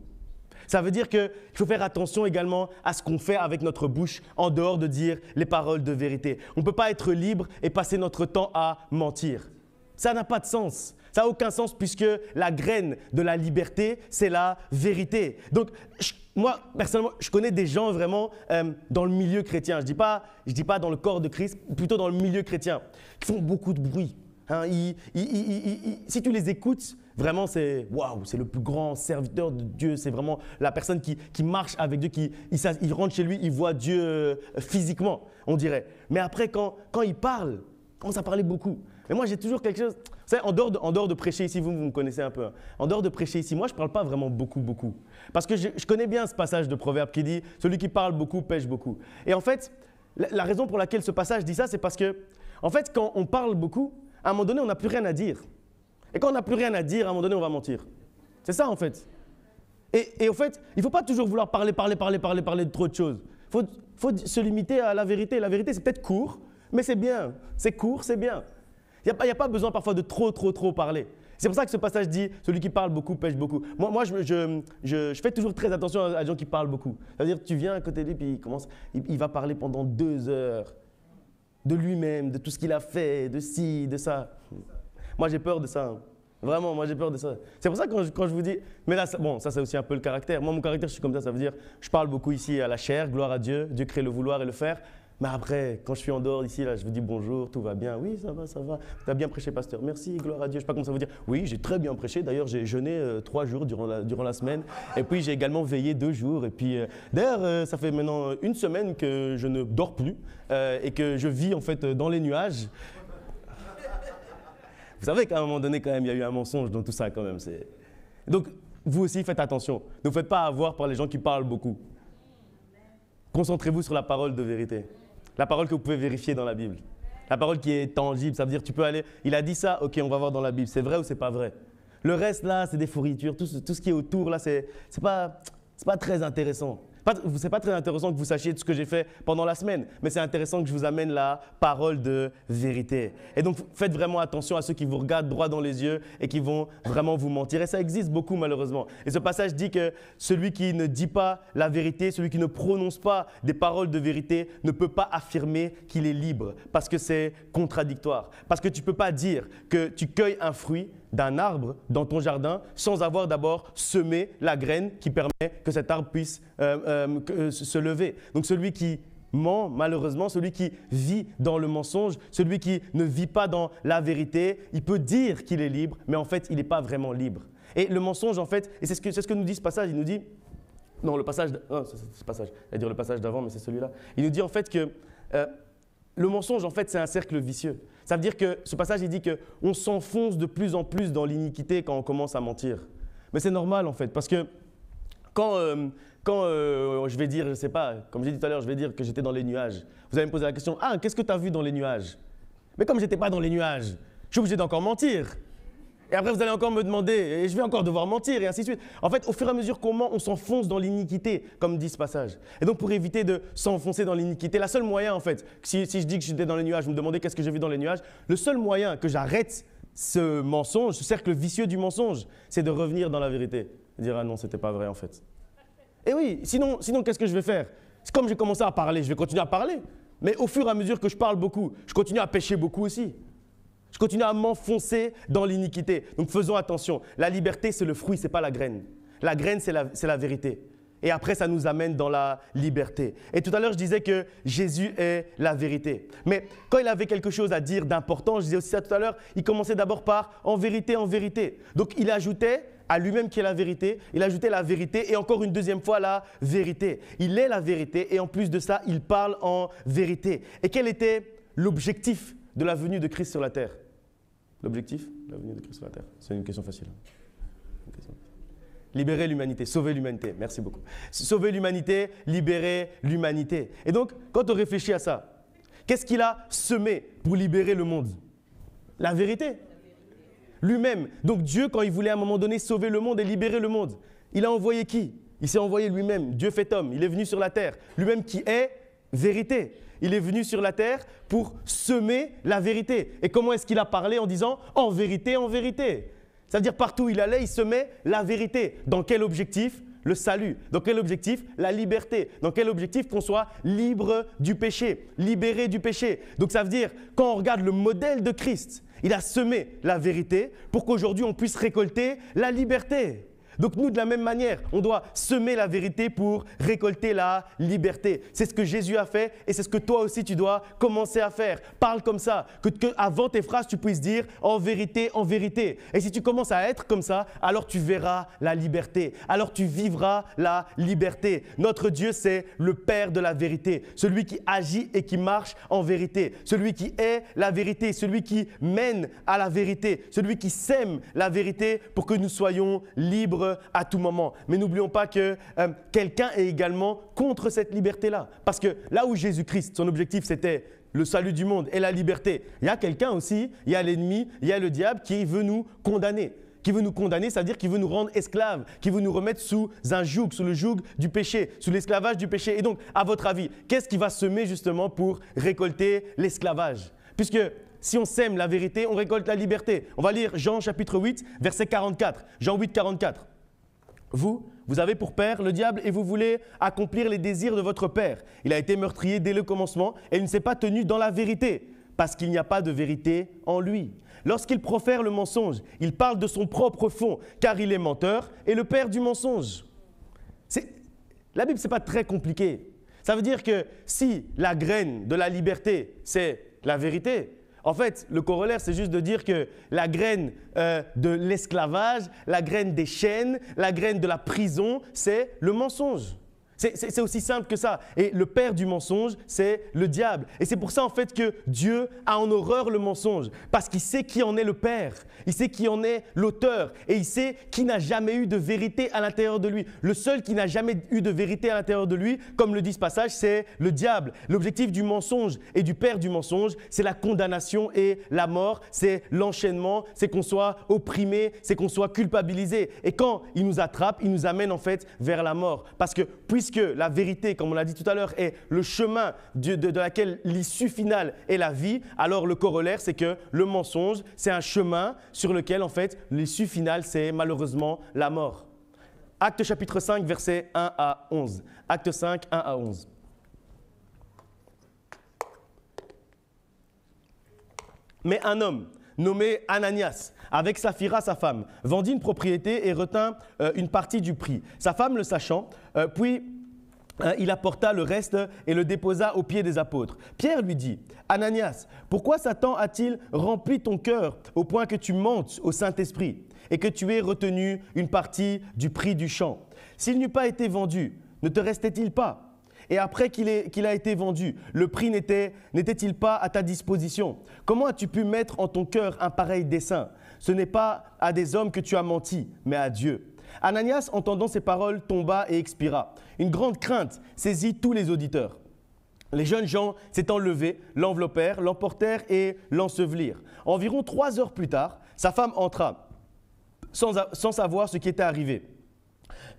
Ça veut dire qu'il faut faire attention également à ce qu'on fait avec notre bouche en dehors de dire les paroles de vérité. On ne peut pas être libre et passer notre temps à mentir. Ça n'a pas de sens. Ça n'a aucun sens puisque la graine de la liberté, c'est la vérité. Donc, moi, personnellement, je connais des gens vraiment dans le milieu chrétien. Je dis pas dans le corps de Christ, plutôt dans le milieu chrétien, qui font beaucoup de bruit. Hein, si tu les écoutes, vraiment, c'est waouh, c'est le plus grand serviteur de Dieu. C'est vraiment la personne qui marche avec Dieu, il rentre chez lui, il voit Dieu physiquement, on dirait. Mais après, quand il parle, il commence à parler beaucoup. Mais moi, j'ai toujours quelque chose. Vous savez, en dehors de prêcher ici, vous me connaissez un peu. Hein, en dehors de prêcher ici, moi, je ne parle pas vraiment beaucoup. Parce que je connais bien ce passage de Proverbe qui dit « Celui qui parle beaucoup pêche beaucoup ». Et en fait, la raison pour laquelle ce passage dit ça, c'est parce que, en fait, quand on parle beaucoup, à un moment donné, on n'a plus rien à dire. Et quand on n'a plus rien à dire, à un moment donné, on va mentir. C'est ça, en fait. Et en fait, il ne faut pas toujours vouloir parler de trop de choses. Il faut se limiter à la vérité. La vérité, c'est peut-être court, mais c'est bien. C'est court, c'est bien. Il n'y a pas besoin parfois de trop parler. C'est pour ça que ce passage dit « Celui qui parle beaucoup pêche beaucoup ». Moi je fais toujours très attention à des gens qui parlent beaucoup. C'est-à-dire que tu viens à côté de lui, puis il va parler pendant 2 heures de lui-même, de tout ce qu'il a fait, de ci, de ça. Moi, j'ai peur de ça. Hein. Vraiment, moi, j'ai peur de ça. C'est pour ça que quand je vous dis… Mais là, ça c'est aussi un peu le caractère. Moi, mon caractère, je suis comme ça. Ça veut dire, je parle beaucoup ici à la chair, gloire à Dieu. Dieu crée le vouloir et le faire. Mais après, quand je suis en dehors d'ici, là, je vous dis bonjour, tout va bien. Oui, ça va. Tu as bien prêché, pasteur. Merci, gloire à Dieu. Je ne sais pas comment ça veut dire. Oui, j'ai très bien prêché. D'ailleurs, j'ai jeûné 3 jours durant la semaine. Et puis, j'ai également veillé 2 jours. Et puis, d'ailleurs, ça fait maintenant 1 semaine que je ne dors plus et que je vis en fait dans les nuages. Vous savez qu'à un moment donné, quand même, il y a eu un mensonge dans tout ça, quand même. Donc, vous aussi, faites attention. Ne vous faites pas avoir par les gens qui parlent beaucoup. Concentrez-vous sur la parole de vérité. La parole que vous pouvez vérifier dans la Bible. La parole qui est tangible. Ça veut dire, tu peux aller… Il a dit ça, ok, on va voir dans la Bible. C'est vrai ou c'est pas vrai? Le reste, là, c'est des fourritures. Tout ce qui est autour, là, c'est pas très intéressant. C'est pas très intéressant que vous sachiez tout ce que j'ai fait pendant la semaine, mais c'est intéressant que je vous amène la parole de vérité. Et donc, faites vraiment attention à ceux qui vous regardent droit dans les yeux et qui vont vraiment vous mentir. Et ça existe beaucoup, malheureusement. Et ce passage dit que celui qui ne dit pas la vérité, celui qui ne prononce pas des paroles de vérité, ne peut pas affirmer qu'il est libre, parce que c'est contradictoire. Parce que tu ne peux pas dire que tu cueilles un fruit d'un arbre dans ton jardin sans avoir d'abord semé la graine qui permet que cet arbre puisse se lever. Donc celui qui ment, malheureusement, celui qui vit dans le mensonge, celui qui ne vit pas dans la vérité, il peut dire qu'il est libre, mais en fait, il n'est pas vraiment libre. Et le mensonge, en fait, et c'est ce que nous dit ce passage, il nous dit, non, le passage, non, c'est ce passage, je vais dire le passage d'avant, mais c'est celui-là. Il nous dit en fait que le mensonge, en fait, c'est un cercle vicieux. Ça veut dire que ce passage, il dit qu'on s'enfonce de plus en plus dans l'iniquité quand on commence à mentir. Mais c'est normal, en fait, parce que quand je vais dire, je ne sais pas, comme j'ai dit tout à l'heure, je vais dire que j'étais dans les nuages, vous allez me poser la question, ah, qu'est-ce que tu as vu dans les nuages? Mais comme je n'étais pas dans les nuages, je suis obligé d'encore mentir. Et après, vous allez encore me demander, et je vais encore devoir mentir, et ainsi de suite. En fait, au fur et à mesure qu'on ment, on s'enfonce dans l'iniquité, comme dit ce passage. Et donc, pour éviter de s'enfoncer dans l'iniquité, la seule moyen, en fait, si je dis que j'étais dans les nuages, vous me demandez qu'est-ce que j'ai vu dans les nuages, le seul moyen que j'arrête ce mensonge, ce cercle vicieux du mensonge, c'est de revenir dans la vérité. Dire, ah non, c'était pas vrai, en fait. Et oui, sinon qu'est-ce que je vais faire? C'est comme j'ai commencé à parler, je vais continuer à parler. Mais au fur et à mesure que je parle beaucoup, je continue à pécher beaucoup aussi. Je continue à m'enfoncer dans l'iniquité. Donc faisons attention. La liberté, c'est le fruit, ce n'est pas la graine. La graine, c'est la vérité. Et après, ça nous amène dans la liberté. Et tout à l'heure, je disais que Jésus est la vérité. Mais quand il avait quelque chose à dire d'important, je disais aussi ça tout à l'heure, il commençait d'abord par « en vérité, en vérité ». Donc il ajoutait à lui-même qui est la vérité, il ajoutait la vérité et encore une deuxième fois la vérité. Il est la vérité et en plus de ça, il parle en vérité. Et quel était l'objectif de la venue de Christ sur la terre? L'objectif de la venue de Christ sur la terre? C'est une question facile. Libérer l'humanité, sauver l'humanité. Merci beaucoup. Sauver l'humanité, libérer l'humanité. Et donc, quand on réfléchit à ça, qu'est-ce qu'il a semé pour libérer le monde? La vérité. Lui-même. Donc Dieu, quand il voulait à un moment donné sauver le monde et libérer le monde, il a envoyé qui? Il s'est envoyé lui-même, Dieu fait homme. Il est venu sur la terre, lui-même qui est vérité. il est venu sur la terre pour semer la vérité. Et comment est-ce qu'il a parlé en disant « en vérité, en vérité ». Ça veut dire partout où il allait, il semait la vérité. Dans quel objectif ? Le salut. Dans quel objectif? La liberté. Dans quel objectif? Qu'on soit libre du péché, libéré du péché. Donc ça veut dire, quand on regarde le modèle de Christ, il a semé la vérité pour qu'aujourd'hui on puisse récolter la liberté. Donc nous, de la même manière, on doit semer la vérité pour récolter la liberté. C'est ce que Jésus a fait et c'est ce que toi aussi tu dois commencer à faire. Parle comme ça, que avant tes phrases, tu puisses dire en vérité, en vérité. Et si tu commences à être comme ça, alors tu verras la liberté. Alors tu vivras la liberté. Notre Dieu, c'est le Père de la vérité. Celui qui agit et qui marche en vérité. Celui qui est la vérité. Celui qui mène à la vérité. Celui qui sème la vérité pour que nous soyons libres à tout moment. Mais n'oublions pas que quelqu'un est également contre cette liberté-là. Parce que là où Jésus-Christ, son objectif, c'était le salut du monde et la liberté, il y a quelqu'un aussi, il y a l'ennemi, il y a le diable qui veut nous condamner. Qui veut nous condamner, c'est-à-dire qui veut nous rendre esclaves, qui veut nous remettre sous un joug, sous le joug du péché, sous l'esclavage du péché. Et donc, à votre avis, qu'est-ce qui va semer justement pour récolter l'esclavage? Puisque si on sème la vérité, on récolte la liberté. On va lire Jean chapitre 8, verset 44. Jean 8, 44. Vous avez pour père le diable et vous voulez accomplir les désirs de votre père. Il a été meurtrier dès le commencement et il ne s'est pas tenu dans la vérité parce qu'il n'y a pas de vérité en lui. Lorsqu'il profère le mensonge, il parle de son propre fond car il est menteur et le père du mensonge. La Bible, ce n'est pas très compliqué. Ça veut dire que si la graine de la liberté, c'est la vérité, en fait, le corollaire, c'est juste de dire que la graine de l'esclavage, la graine des chaînes, la graine de la prison, c'est le mensonge. C'est aussi simple que ça. Et le père du mensonge, c'est le diable. Et c'est pour ça en fait que Dieu a en horreur le mensonge. Parce qu'il sait qui en est le père. Il sait qui en est l'auteur. Et il sait qui n'a jamais eu de vérité à l'intérieur de lui. Le seul qui n'a jamais eu de vérité à l'intérieur de lui, comme le dit ce passage, c'est le diable. L'objectif du mensonge et du père du mensonge, c'est la condamnation et la mort. C'est l'enchaînement, c'est qu'on soit opprimé, c'est qu'on soit culpabilisé. Et quand il nous attrape, il nous amène en fait vers la mort. Parce que puisque la vérité, comme on l'a dit tout à l'heure, est le chemin de laquelle l'issue finale est la vie, alors le corollaire, c'est que le mensonge, c'est un chemin sur lequel, en fait, l'issue finale, c'est malheureusement la mort. Actes chapitre 5, versets 1 à 11. Actes 5, 1 à 11. Mais un homme nommé Ananias, avec Saphira, sa femme, vendit une propriété et retint une partie du prix. Sa femme, le sachant, puis il apporta le reste et le déposa aux pieds des apôtres. Pierre lui dit, « Ananias, pourquoi Satan a-t-il rempli ton cœur au point que tu mentes au Saint-Esprit et que tu aies retenu une partie du prix du champ? S'il n'eût pas été vendu, ne te restait-il pas ? Et après qu'il a été vendu, le prix n'était-il pas à ta disposition? Comment as-tu pu mettre en ton cœur un pareil dessein? Ce n'est pas à des hommes que tu as menti, mais à Dieu. » Ananias, entendant ces paroles, tomba et expira. Une grande crainte saisit tous les auditeurs. Les jeunes gens s'étant levés, l'enveloppèrent, l'emportèrent et l'ensevelirent. Environ 3 heures plus tard, sa femme entra, sans savoir ce qui était arrivé.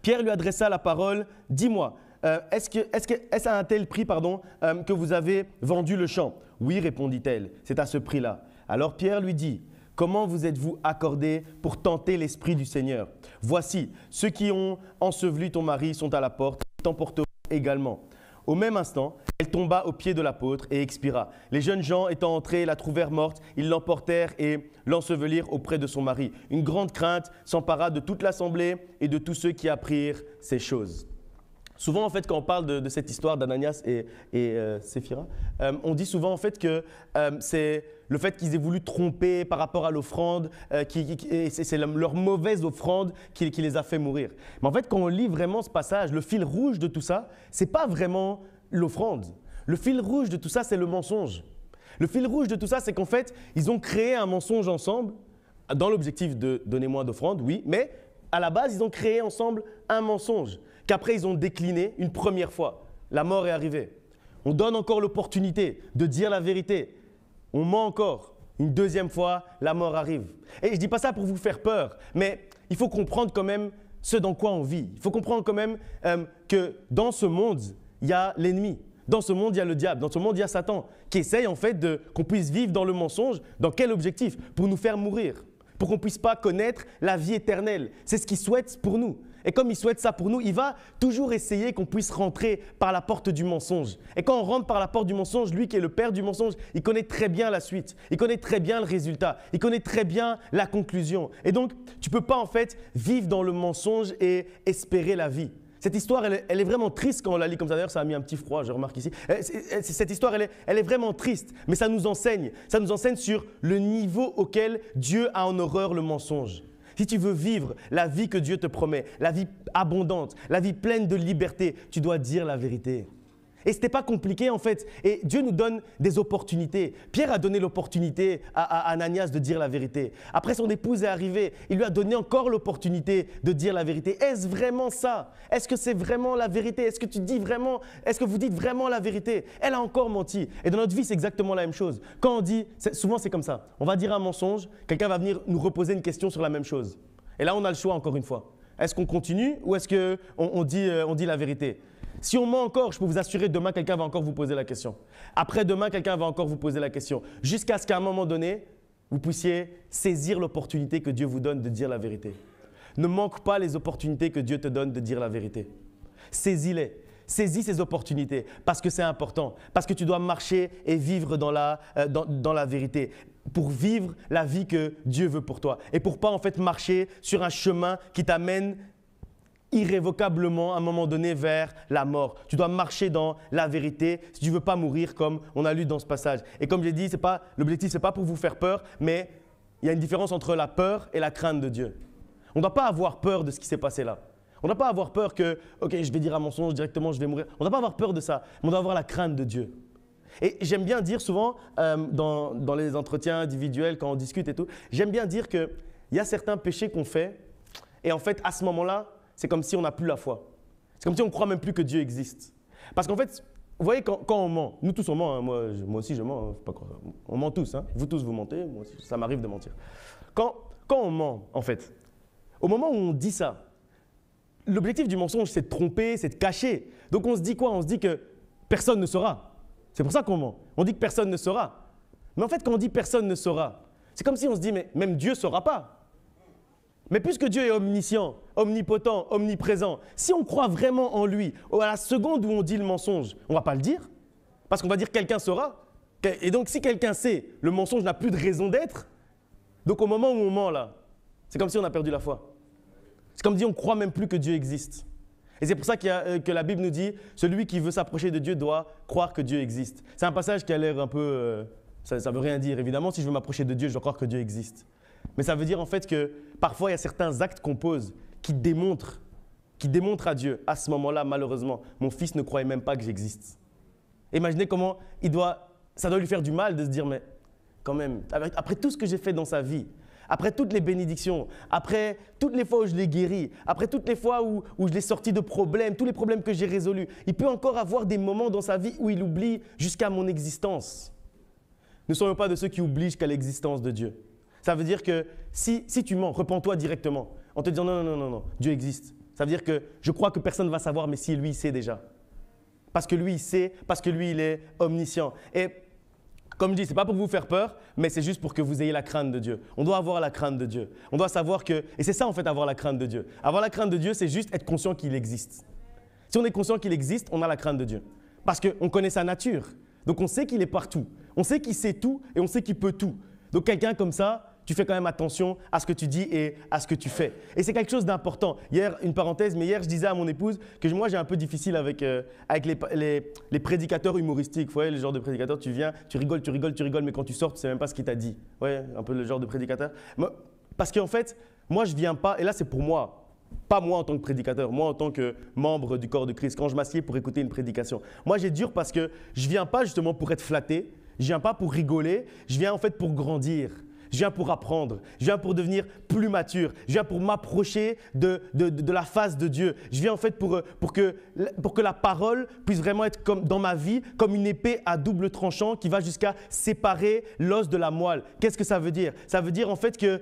Pierre lui adressa la parole. « Dis-moi, est-ce à un tel prix que vous avez vendu le champ ?»« Oui, répondit-elle, c'est à ce prix-là. » Alors Pierre lui dit, « Comment vous êtes-vous accordé pour tenter l'Esprit du Seigneur? Voici, ceux qui ont enseveli ton mari sont à la porte, ils t'emporteront également. » Au même instant, elle tomba aux pieds de l'apôtre et expira. Les jeunes gens étant entrés la trouvèrent morte, ils l'emportèrent et l'ensevelirent auprès de son mari. Une grande crainte s'empara de toute l'assemblée et de tous ceux qui apprirent ces choses. Souvent, en fait, quand on parle de cette histoire d'Ananias et Saphira, on dit souvent en fait que c'est le fait qu'ils aient voulu tromper par rapport à l'offrande, c'est leur mauvaise offrande qui les a fait mourir. Mais en fait, quand on lit vraiment ce passage, le fil rouge de tout ça, ce n'est pas vraiment l'offrande. Le fil rouge de tout ça, c'est le mensonge. Le fil rouge de tout ça, c'est qu'en fait, ils ont créé un mensonge ensemble, dans l'objectif de donner moins d'offrande, oui, mais à la base, ils ont créé ensemble un mensonge qu'après, ils ont décliné une première fois. La mort est arrivée. On donne encore l'opportunité de dire la vérité. On ment encore. Une deuxième fois, la mort arrive. Et je ne dis pas ça pour vous faire peur, mais il faut comprendre quand même ce dans quoi on vit. Il faut comprendre quand même que dans ce monde, il y a l'ennemi. Dans ce monde, il y a le diable. Dans ce monde, il y a Satan qui essaye en fait qu'on puisse vivre dans le mensonge. Dans quel objectif? Pour nous faire mourir. Pour qu'on ne puisse pas connaître la vie éternelle. C'est ce qu'il souhaite pour nous. Et comme il souhaite ça pour nous, il va toujours essayer qu'on puisse rentrer par la porte du mensonge. Et quand on rentre par la porte du mensonge, lui qui est le père du mensonge, il connaît très bien la suite. Il connaît très bien le résultat. Il connaît très bien la conclusion. Et donc, tu ne peux pas en fait vivre dans le mensonge et espérer la vie. Cette histoire, elle est vraiment triste quand on la lit comme ça. D'ailleurs, ça a mis un petit froid, je remarque ici. Cette histoire, elle est vraiment triste, mais ça nous enseigne. Ça nous enseigne sur le niveau auquel Dieu a en horreur le mensonge. Si tu veux vivre la vie que Dieu te promet, la vie abondante, la vie pleine de liberté, tu dois dire la vérité. Et ce n'était pas compliqué en fait. Et Dieu nous donne des opportunités. Pierre a donné l'opportunité à Ananias de dire la vérité. Après, son épouse est arrivée. Il lui a donné encore l'opportunité de dire la vérité. Est-ce vraiment ça? Est-ce que c'est vraiment la vérité? Est-ce que vous dites vraiment la vérité? Elle a encore menti. Et dans notre vie, c'est exactement la même chose. Quand on dit, souvent c'est comme ça. On va dire un mensonge, quelqu'un va venir nous reposer une question sur la même chose. Et là, on a le choix encore une fois. Est-ce qu'on continue ou est-ce qu'on dit la vérité? Si on ment encore, je peux vous assurer, demain, quelqu'un va encore vous poser la question. Après-demain, quelqu'un va encore vous poser la question. Jusqu'à ce qu'à un moment donné, vous puissiez saisir l'opportunité que Dieu vous donne de dire la vérité. Ne manque pas les opportunités que Dieu te donne de dire la vérité. Saisis-les. Saisis ces opportunités parce que c'est important. Parce que tu dois marcher et vivre dans la vérité. Pour vivre la vie que Dieu veut pour toi. Et pour ne pas en fait marcher sur un chemin qui t'amène irrévocablement à un moment donné vers la mort. Tu dois marcher dans la vérité si tu ne veux pas mourir comme on a lu dans ce passage. Et comme j'ai dit, l'objectif ce n'est pas pour vous faire peur, mais il y a une différence entre la peur et la crainte de Dieu. On ne doit pas avoir peur de ce qui s'est passé là. On ne doit pas avoir peur que, ok, je vais dire un mensonge directement, je vais mourir. On ne doit pas avoir peur de ça, mais on doit avoir la crainte de Dieu. Et j'aime bien dire souvent, dans les entretiens individuels, quand on discute et tout, j'aime bien dire qu'il y a certains péchés qu'on fait et en fait, à ce moment-là, c'est comme si on n'a plus la foi. C'est comme si on ne croit même plus que Dieu existe. Parce qu'en fait, vous voyez, quand on ment, nous tous on ment, hein, moi aussi je mens, faut pas croire. On ment tous, hein. Vous tous vous mentez, moi aussi, ça m'arrive de mentir. Quand on ment, en fait, au moment où on dit ça, l'objectif du mensonge c'est de tromper, c'est de cacher. Donc on se dit quoi? On se dit que personne ne saura. C'est pour ça qu'on ment. On dit que personne ne saura. Mais en fait, quand on dit personne ne saura, c'est comme si on se dit mais même Dieu ne saura pas. Mais puisque Dieu est omniscient, omnipotent, omniprésent, si on croit vraiment en lui, à la seconde où on dit le mensonge, on ne va pas le dire, parce qu'on va dire quelqu'un saura. Et donc si quelqu'un sait, le mensonge n'a plus de raison d'être. Donc au moment où on ment là, c'est comme si on a perdu la foi. C'est comme si on ne croit même plus que Dieu existe. Et c'est pour ça que la Bible nous dit, celui qui veut s'approcher de Dieu doit croire que Dieu existe. C'est un passage qui a l'air un peu… ça ne veut rien dire. Évidemment, si je veux m'approcher de Dieu, je dois croire que Dieu existe. Mais ça veut dire en fait que parfois il y a certains actes qu'on pose qui démontrent à Dieu, à ce moment-là, malheureusement, mon fils ne croyait même pas que j'existe. Imaginez comment ça doit lui faire du mal de se dire, mais quand même, après tout ce que j'ai fait dans sa vie, après toutes les bénédictions, après toutes les fois où je l'ai guéri, après toutes les fois où je l'ai sorti de problèmes, tous les problèmes que j'ai résolus, il peut encore avoir des moments dans sa vie où il oublie jusqu'à mon existence. Ne soyons pas de ceux qui oublient jusqu'à l'existence de Dieu. Ça veut dire que si tu mens, repens-toi directement en te disant non, Dieu existe. Ça veut dire que je crois que personne ne va savoir, mais si lui, il sait déjà. Parce que lui, il sait, parce que lui, il est omniscient. Et comme je dis, ce n'est pas pour vous faire peur, mais c'est juste pour que vous ayez la crainte de Dieu. On doit avoir la crainte de Dieu. On doit savoir que… Et c'est ça en fait, avoir la crainte de Dieu. Avoir la crainte de Dieu, c'est juste être conscient qu'il existe. Si on est conscient qu'il existe, on a la crainte de Dieu. Parce qu'on connaît sa nature. Donc on sait qu'il est partout. On sait qu'il sait tout et on sait qu'il peut tout. Donc quelqu'un comme ça, tu fais quand même attention à ce que tu dis et à ce que tu fais. Et c'est quelque chose d'important. Hier, une parenthèse, mais hier, je disais à mon épouse que moi, j'ai un peu difficile avec les prédicateurs humoristiques. Vous voyez, le genre de prédicateur, tu viens, tu rigoles, mais quand tu sors, tu ne sais même pas ce qu'il t'a dit. Vous voyez, un peu le genre de prédicateur. Parce qu'en fait, moi, je ne viens pas, et là, c'est pour moi. Pas moi en tant que prédicateur, moi en tant que membre du corps de Christ, quand je m'assieds pour écouter une prédication. Moi, j'ai dur parce que je ne viens pas justement pour être flatté, je ne viens pas pour rigoler, je viens en fait pour grandir. Je viens pour apprendre, je viens pour devenir plus mature, je viens pour m'approcher de la face de Dieu. Je viens en fait pour que la parole puisse vraiment être comme dans ma vie, comme une épée à double tranchant qui va jusqu'à séparer l'os de la moelle. Qu'est-ce que ça veut dire? Ça veut dire en fait que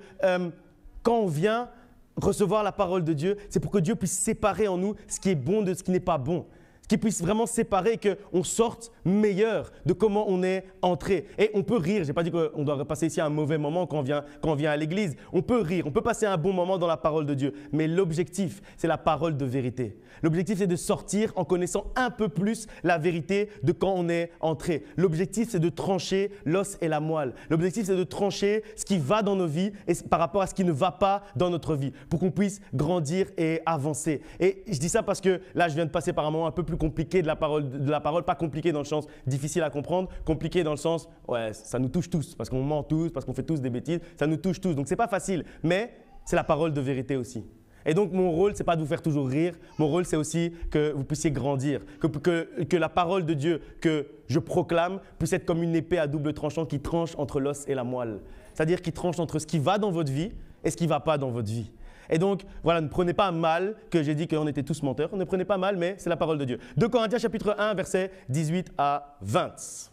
quand on vient recevoir la parole de Dieu, c'est pour que Dieu puisse séparer en nous ce qui est bon de ce qui n'est pas bon. qui puisse vraiment séparer et qu'on sorte meilleur de comment on est entré. Et on peut rire, je n'ai pas dit qu'on doit passer ici un mauvais moment quand on vient à l'église. On peut rire, on peut passer un bon moment dans la parole de Dieu. Mais l'objectif, c'est la parole de vérité. L'objectif, c'est de sortir en connaissant un peu plus la vérité de quand on est entré. L'objectif, c'est de trancher l'os et la moelle. L'objectif, c'est de trancher ce qui va dans nos vies et par rapport à ce qui ne va pas dans notre vie pour qu'on puisse grandir et avancer. Et je dis ça parce que là, je viens de passer par un moment un peu plus compliqué de la parole, pas compliqué dans le sens difficile à comprendre, compliqué dans le sens, ouais, ça nous touche tous parce qu'on ment tous, parce qu'on fait tous des bêtises, ça nous touche tous. Donc, ce n'est pas facile, mais c'est la parole de vérité aussi. Et donc, mon rôle, ce n'est pas de vous faire toujours rire. Mon rôle, c'est aussi que vous puissiez grandir, que la parole de Dieu que je proclame puisse être comme une épée à double tranchant qui tranche entre l'os et la moelle. C'est-à-dire qui tranche entre ce qui va dans votre vie et ce qui ne va pas dans votre vie. Et donc, voilà, ne prenez pas mal que j'ai dit qu'on était tous menteurs. Ne prenez pas mal, mais c'est la parole de Dieu. 2 Corinthiens chapitre 1, versets 18 à 20.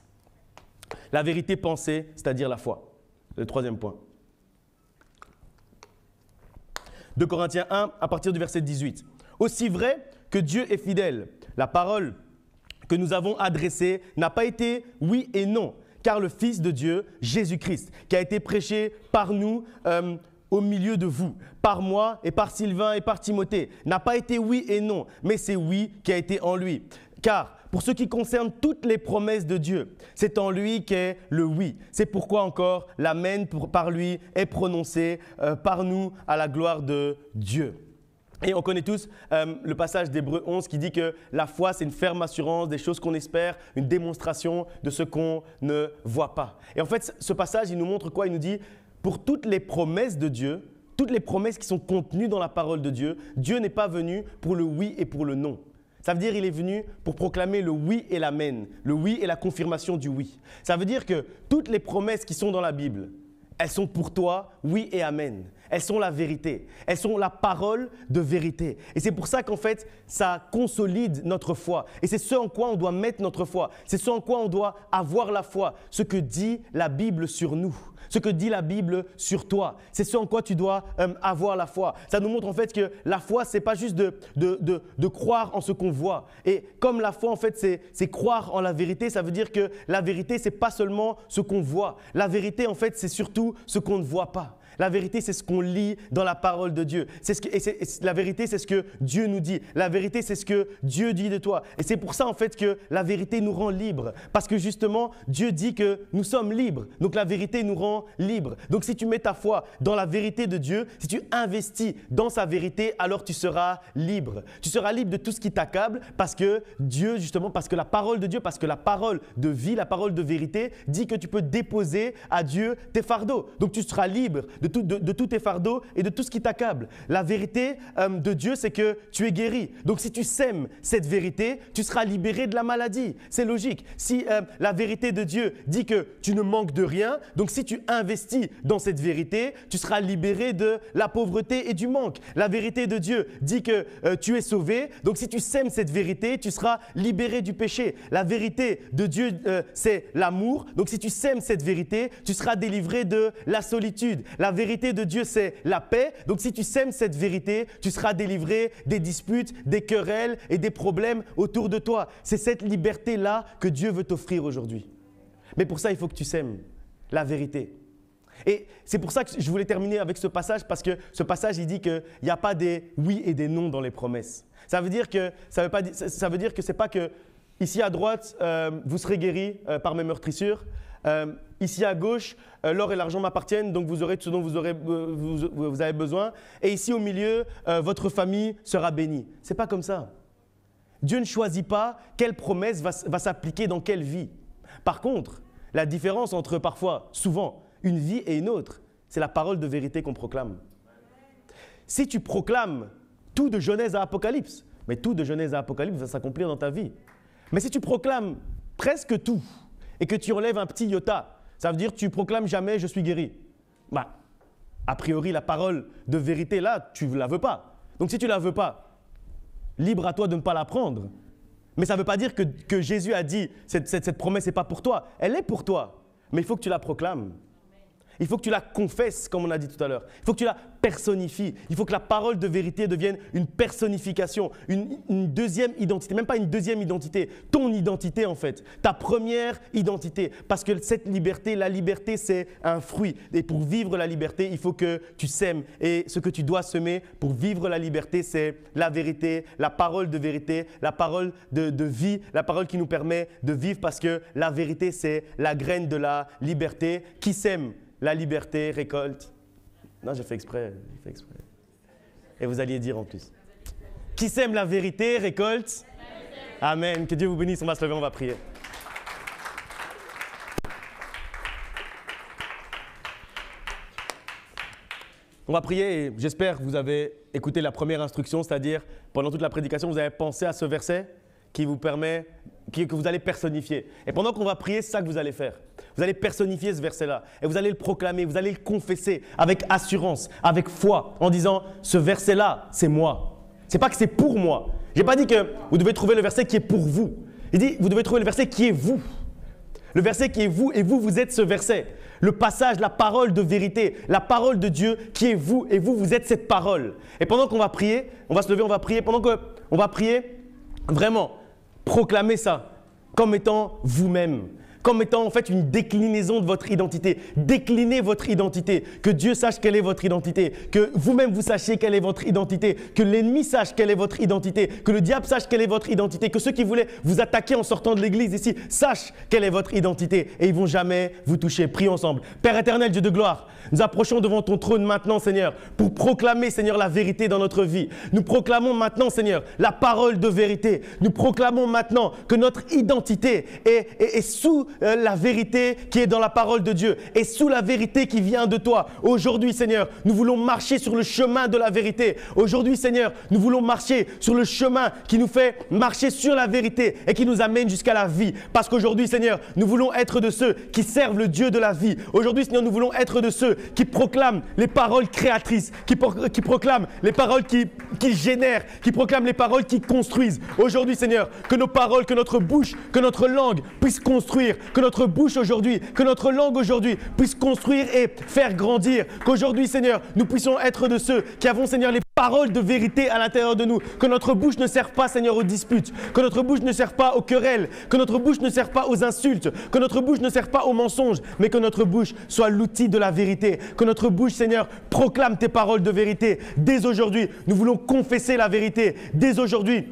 La vérité pensée, c'est-à-dire la foi. Le troisième point. 2 Corinthiens 1, à partir du verset 18. « Aussi vrai que Dieu est fidèle, la parole que nous avons adressée n'a pas été oui et non, car le Fils de Dieu, Jésus-Christ, qui a été prêché par nous au milieu de vous, par moi et par Sylvain et par Timothée, n'a pas été oui et non, mais c'est oui qui a été en lui. Car pour ce qui concerne toutes les promesses de Dieu, c'est en lui qu'est le oui. C'est pourquoi encore l'amen par lui est prononcé par nous à la gloire de Dieu. » Et on connaît tous le passage d'Hébreux 11 qui dit que la foi, c'est une ferme assurance des choses qu'on espère, une démonstration de ce qu'on ne voit pas. Et en fait, ce passage, il nous montre quoi? Il nous dit, pour toutes les promesses de Dieu, toutes les promesses qui sont contenues dans la parole de Dieu, Dieu n'est pas venu pour le oui et pour le non. Ça veut dire qu'il est venu pour proclamer le oui et l'amen, le oui et la confirmation du oui. Ça veut dire que toutes les promesses qui sont dans la Bible, elles sont pour toi, oui et amen. Elles sont la vérité. Elles sont la parole de vérité. Et c'est pour ça qu'en fait, ça consolide notre foi. Et c'est ce en quoi on doit mettre notre foi. C'est ce en quoi on doit avoir la foi. Ce que dit la Bible sur nous. Ce que dit la Bible sur toi. C'est ce en quoi tu dois avoir la foi. Ça nous montre en fait que la foi, ce n'est pas juste de croire en ce qu'on voit. Et comme la foi, en fait, c'est croire en la vérité, ça veut dire que la vérité, ce n'est pas seulement ce qu'on voit. La vérité, en fait, c'est surtout ce qu'on ne voit pas. La vérité, c'est ce qu'on lit dans la parole de Dieu. La vérité, c'est ce que Dieu nous dit. La vérité, c'est ce que Dieu dit de toi. Et c'est pour ça, en fait, que la vérité nous rend libres. Parce que justement, Dieu dit que nous sommes libres. Donc, la vérité nous rend libres. Donc, si tu mets ta foi dans la vérité de Dieu, si tu investis dans sa vérité, alors tu seras libre. Tu seras libre de tout ce qui t'accable parce que Dieu, justement, parce que la parole de Dieu, parce que la parole de vie, la parole de vérité dit que tu peux déposer à Dieu tes fardeaux. Donc, tu seras libre de tous tes fardeaux et de tout ce qui t'accable. La vérité de Dieu, c'est que tu es guéri. Donc, si tu sèmes cette vérité, tu seras libéré de la maladie. C'est logique. Si la vérité de Dieu dit que tu ne manques de rien, donc si tu investis dans cette vérité, tu seras libéré de la pauvreté et du manque. La vérité de Dieu dit que tu es sauvé. Donc, si tu sèmes cette vérité, tu seras libéré du péché. La vérité de Dieu, c'est l'amour. Donc, si tu sèmes cette vérité, tu seras délivré de la solitude. La vérité de Dieu, c'est la paix. Donc, si tu sèmes cette vérité, tu seras délivré des disputes, des querelles et des problèmes autour de toi. C'est cette liberté-là que Dieu veut t'offrir aujourd'hui. Mais pour ça, il faut que tu sèmes la vérité. Et c'est pour ça que je voulais terminer avec ce passage, parce que ce passage, il dit qu'il n'y a pas des oui et des non dans les promesses. Ça veut dire que ce n'est pas que ici à droite, vous serez guéris par mes meurtrissures. Ici à gauche, l'or et l'argent m'appartiennent, donc vous aurez tout ce dont vous avez besoin. Et ici au milieu, votre famille sera bénie. Ce n'est pas comme ça. Dieu ne choisit pas quelle promesse va s'appliquer dans quelle vie. Par contre, la différence entre parfois, souvent, une vie et une autre, c'est la parole de vérité qu'on proclame. Si tu proclames tout de Genèse à Apocalypse, mais tout de Genèse à Apocalypse va s'accomplir dans ta vie. Mais si tu proclames presque tout et que tu enlèves un petit iota, ça veut dire que tu proclames jamais « je suis guéri ». Bah, a priori, la parole de vérité là, tu ne la veux pas. Donc si tu ne la veux pas, libre à toi de ne pas la prendre. Mais ça ne veut pas dire que Jésus a dit cette promesse n'est pas pour toi. Elle est pour toi, mais il faut que tu la proclames. Il faut que tu la confesses, comme on a dit tout à l'heure. Il faut que tu la personnifies. Il faut que la parole de vérité devienne une personnification, une deuxième identité. Même pas une deuxième identité, ton identité en fait. Ta première identité. Parce que cette liberté, la liberté c'est un fruit. Et pour vivre la liberté, il faut que tu sèmes. Et ce que tu dois semer pour vivre la liberté, c'est la vérité, la parole de vérité, la parole de vie, la parole qui nous permet de vivre parce que la vérité c'est la graine de la liberté. Qui sème la liberté récolte. Non, j'ai fait exprès. Et vous alliez dire en plus. Qui sème la vérité récolte. Amen. Que Dieu vous bénisse. On va se lever, on va prier. On va prier et j'espère que vous avez écouté la première instruction, c'est-à-dire pendant toute la prédication, vous avez pensé à ce verset qui vous permet, que vous allez personnifier. Et pendant qu'on va prier, c'est ça que vous allez faire. Vous allez personnifier ce verset-là et vous allez le proclamer, vous allez le confesser avec assurance, avec foi, en disant « ce verset-là, c'est moi ». Ce n'est pas que c'est pour moi. Je n'ai pas dit que vous devez trouver le verset qui est pour vous. Il dit « vous devez trouver le verset qui est vous ». Le verset qui est vous et vous, vous êtes ce verset. Le passage, la parole de vérité, la parole de Dieu qui est vous et vous, vous êtes cette parole. Et pendant qu'on va prier, on va se lever, on va prier. Pendant qu'on va prier, vraiment, proclamez ça comme étant vous-même. Comme étant en fait une déclinaison de votre identité. Déclinez votre identité. Que Dieu sache quelle est votre identité. Que vous-même vous sachiez quelle est votre identité. Que l'ennemi sache quelle est votre identité. Que le diable sache quelle est votre identité. Que ceux qui voulaient vous attaquer en sortant de l'église ici sachent quelle est votre identité. Et ils ne vont jamais vous toucher. Prions ensemble. Père éternel, Dieu de gloire, nous approchons devant ton trône maintenant, Seigneur, pour proclamer, Seigneur, la vérité dans notre vie. Nous proclamons maintenant, Seigneur, la parole de vérité. Nous proclamons maintenant que notre identité est sous la vérité qui est dans la parole de Dieu et sous la vérité qui vient de toi. Aujourd'hui, Seigneur, nous voulons marcher sur le chemin de la vérité. Aujourd'hui, Seigneur, nous voulons marcher sur le chemin qui nous fait marcher sur la vérité et qui nous amène jusqu'à la vie. Parce qu'aujourd'hui, Seigneur, nous voulons être de ceux qui servent le Dieu de la vie. Aujourd'hui, Seigneur, nous voulons être de ceux qui proclament les paroles créatrices, qui proclament les paroles qui génèrent, qui proclament les paroles qui construisent. Aujourd'hui, Seigneur, que nos paroles, que notre bouche, que notre langue puissent construire, que notre bouche aujourd'hui, que notre langue aujourd'hui puisse construire et faire grandir. Qu'aujourd'hui, Seigneur, nous puissions être de ceux qui avons, Seigneur, les paroles de vérité à l'intérieur de nous. Que notre bouche ne serve pas, Seigneur, aux disputes. Que notre bouche ne serve pas aux querelles. Que notre bouche ne serve pas aux insultes. Que notre bouche ne serve pas aux mensonges. Mais que notre bouche soit l'outil de la vérité. Que notre bouche, Seigneur, proclame tes paroles de vérité. Dès aujourd'hui, nous voulons confesser la vérité. Dès aujourd'hui,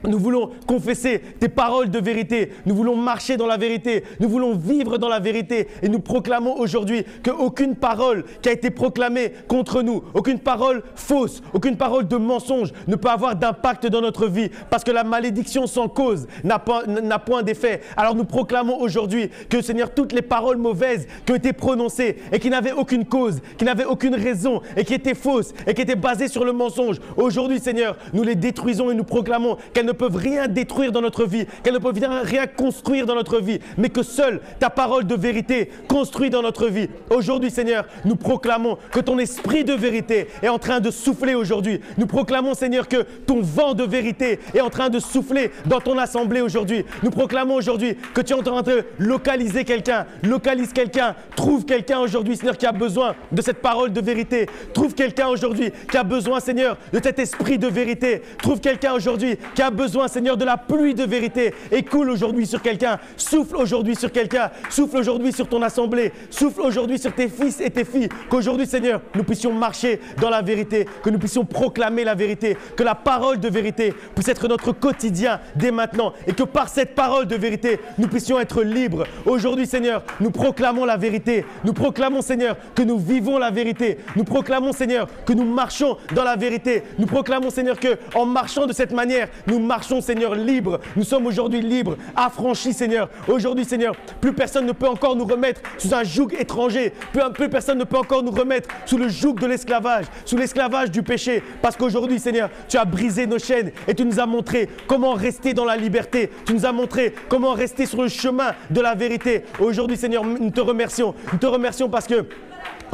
nous voulons confesser tes paroles de vérité. Nous voulons marcher dans la vérité. Nous voulons vivre dans la vérité. Et nous proclamons aujourd'hui qu'aucune parole qui a été proclamée contre nous, aucune parole fausse, aucune parole de mensonge ne peut avoir d'impact dans notre vie. Parce que la malédiction sans cause n'a point d'effet. Alors nous proclamons aujourd'hui que, Seigneur, toutes les paroles mauvaises qui ont été prononcées et qui n'avaient aucune cause, qui n'avaient aucune raison et qui étaient fausses et qui étaient basées sur le mensonge, aujourd'hui, Seigneur, nous les détruisons et nous proclamons qu'elles ne peuvent rien détruire dans notre vie, qu'elles ne peuvent rien construire dans notre vie, mais que seule ta parole de vérité construit dans notre vie. Aujourd'hui, Seigneur, nous proclamons que ton esprit de vérité est en train de souffler aujourd'hui. Nous proclamons, Seigneur, que ton vent de vérité est en train de souffler dans ton assemblée aujourd'hui. Nous proclamons aujourd'hui que tu es en train de localiser quelqu'un. Localise quelqu'un. Trouve quelqu'un aujourd'hui, Seigneur, qui a besoin de cette parole de vérité. Trouve quelqu'un aujourd'hui qui a besoin, Seigneur, de cet esprit de vérité. Trouve quelqu'un aujourd'hui qui a besoin, Seigneur, de la pluie de vérité. Et coule aujourd'hui sur quelqu'un. Souffle aujourd'hui sur quelqu'un. Souffle aujourd'hui sur ton assemblée. Souffle aujourd'hui sur tes fils et tes filles. Qu'aujourd'hui, Seigneur, nous puissions marcher dans la vérité. Que nous puissions proclamer la vérité. Que la parole de vérité puisse être notre quotidien dès maintenant. Et que par cette parole de vérité, nous puissions être libres. Aujourd'hui, Seigneur, nous proclamons la vérité. Nous proclamons, Seigneur, que nous vivons la vérité. Nous proclamons, Seigneur, que nous marchons dans la vérité. Nous proclamons, Seigneur, que en marchant de cette manière, nous marchons, Seigneur, libres. Nous sommes aujourd'hui libres, affranchis, Seigneur. Aujourd'hui, Seigneur, plus personne ne peut encore nous remettre sous un joug étranger. Plus personne ne peut encore nous remettre sous le joug de l'esclavage, sous l'esclavage du péché. Parce qu'aujourd'hui, Seigneur, tu as brisé nos chaînes et tu nous as montré comment rester dans la liberté. Tu nous as montré comment rester sur le chemin de la vérité. Aujourd'hui, Seigneur, nous te remercions. Nous te remercions parce que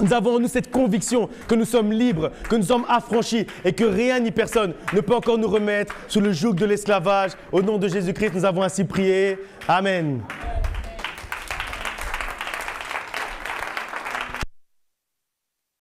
nous avons en nous cette conviction que nous sommes libres, que nous sommes affranchis et que rien ni personne ne peut encore nous remettre sous le joug de l'esclavage. Au nom de Jésus-Christ, nous avons ainsi prié. Amen.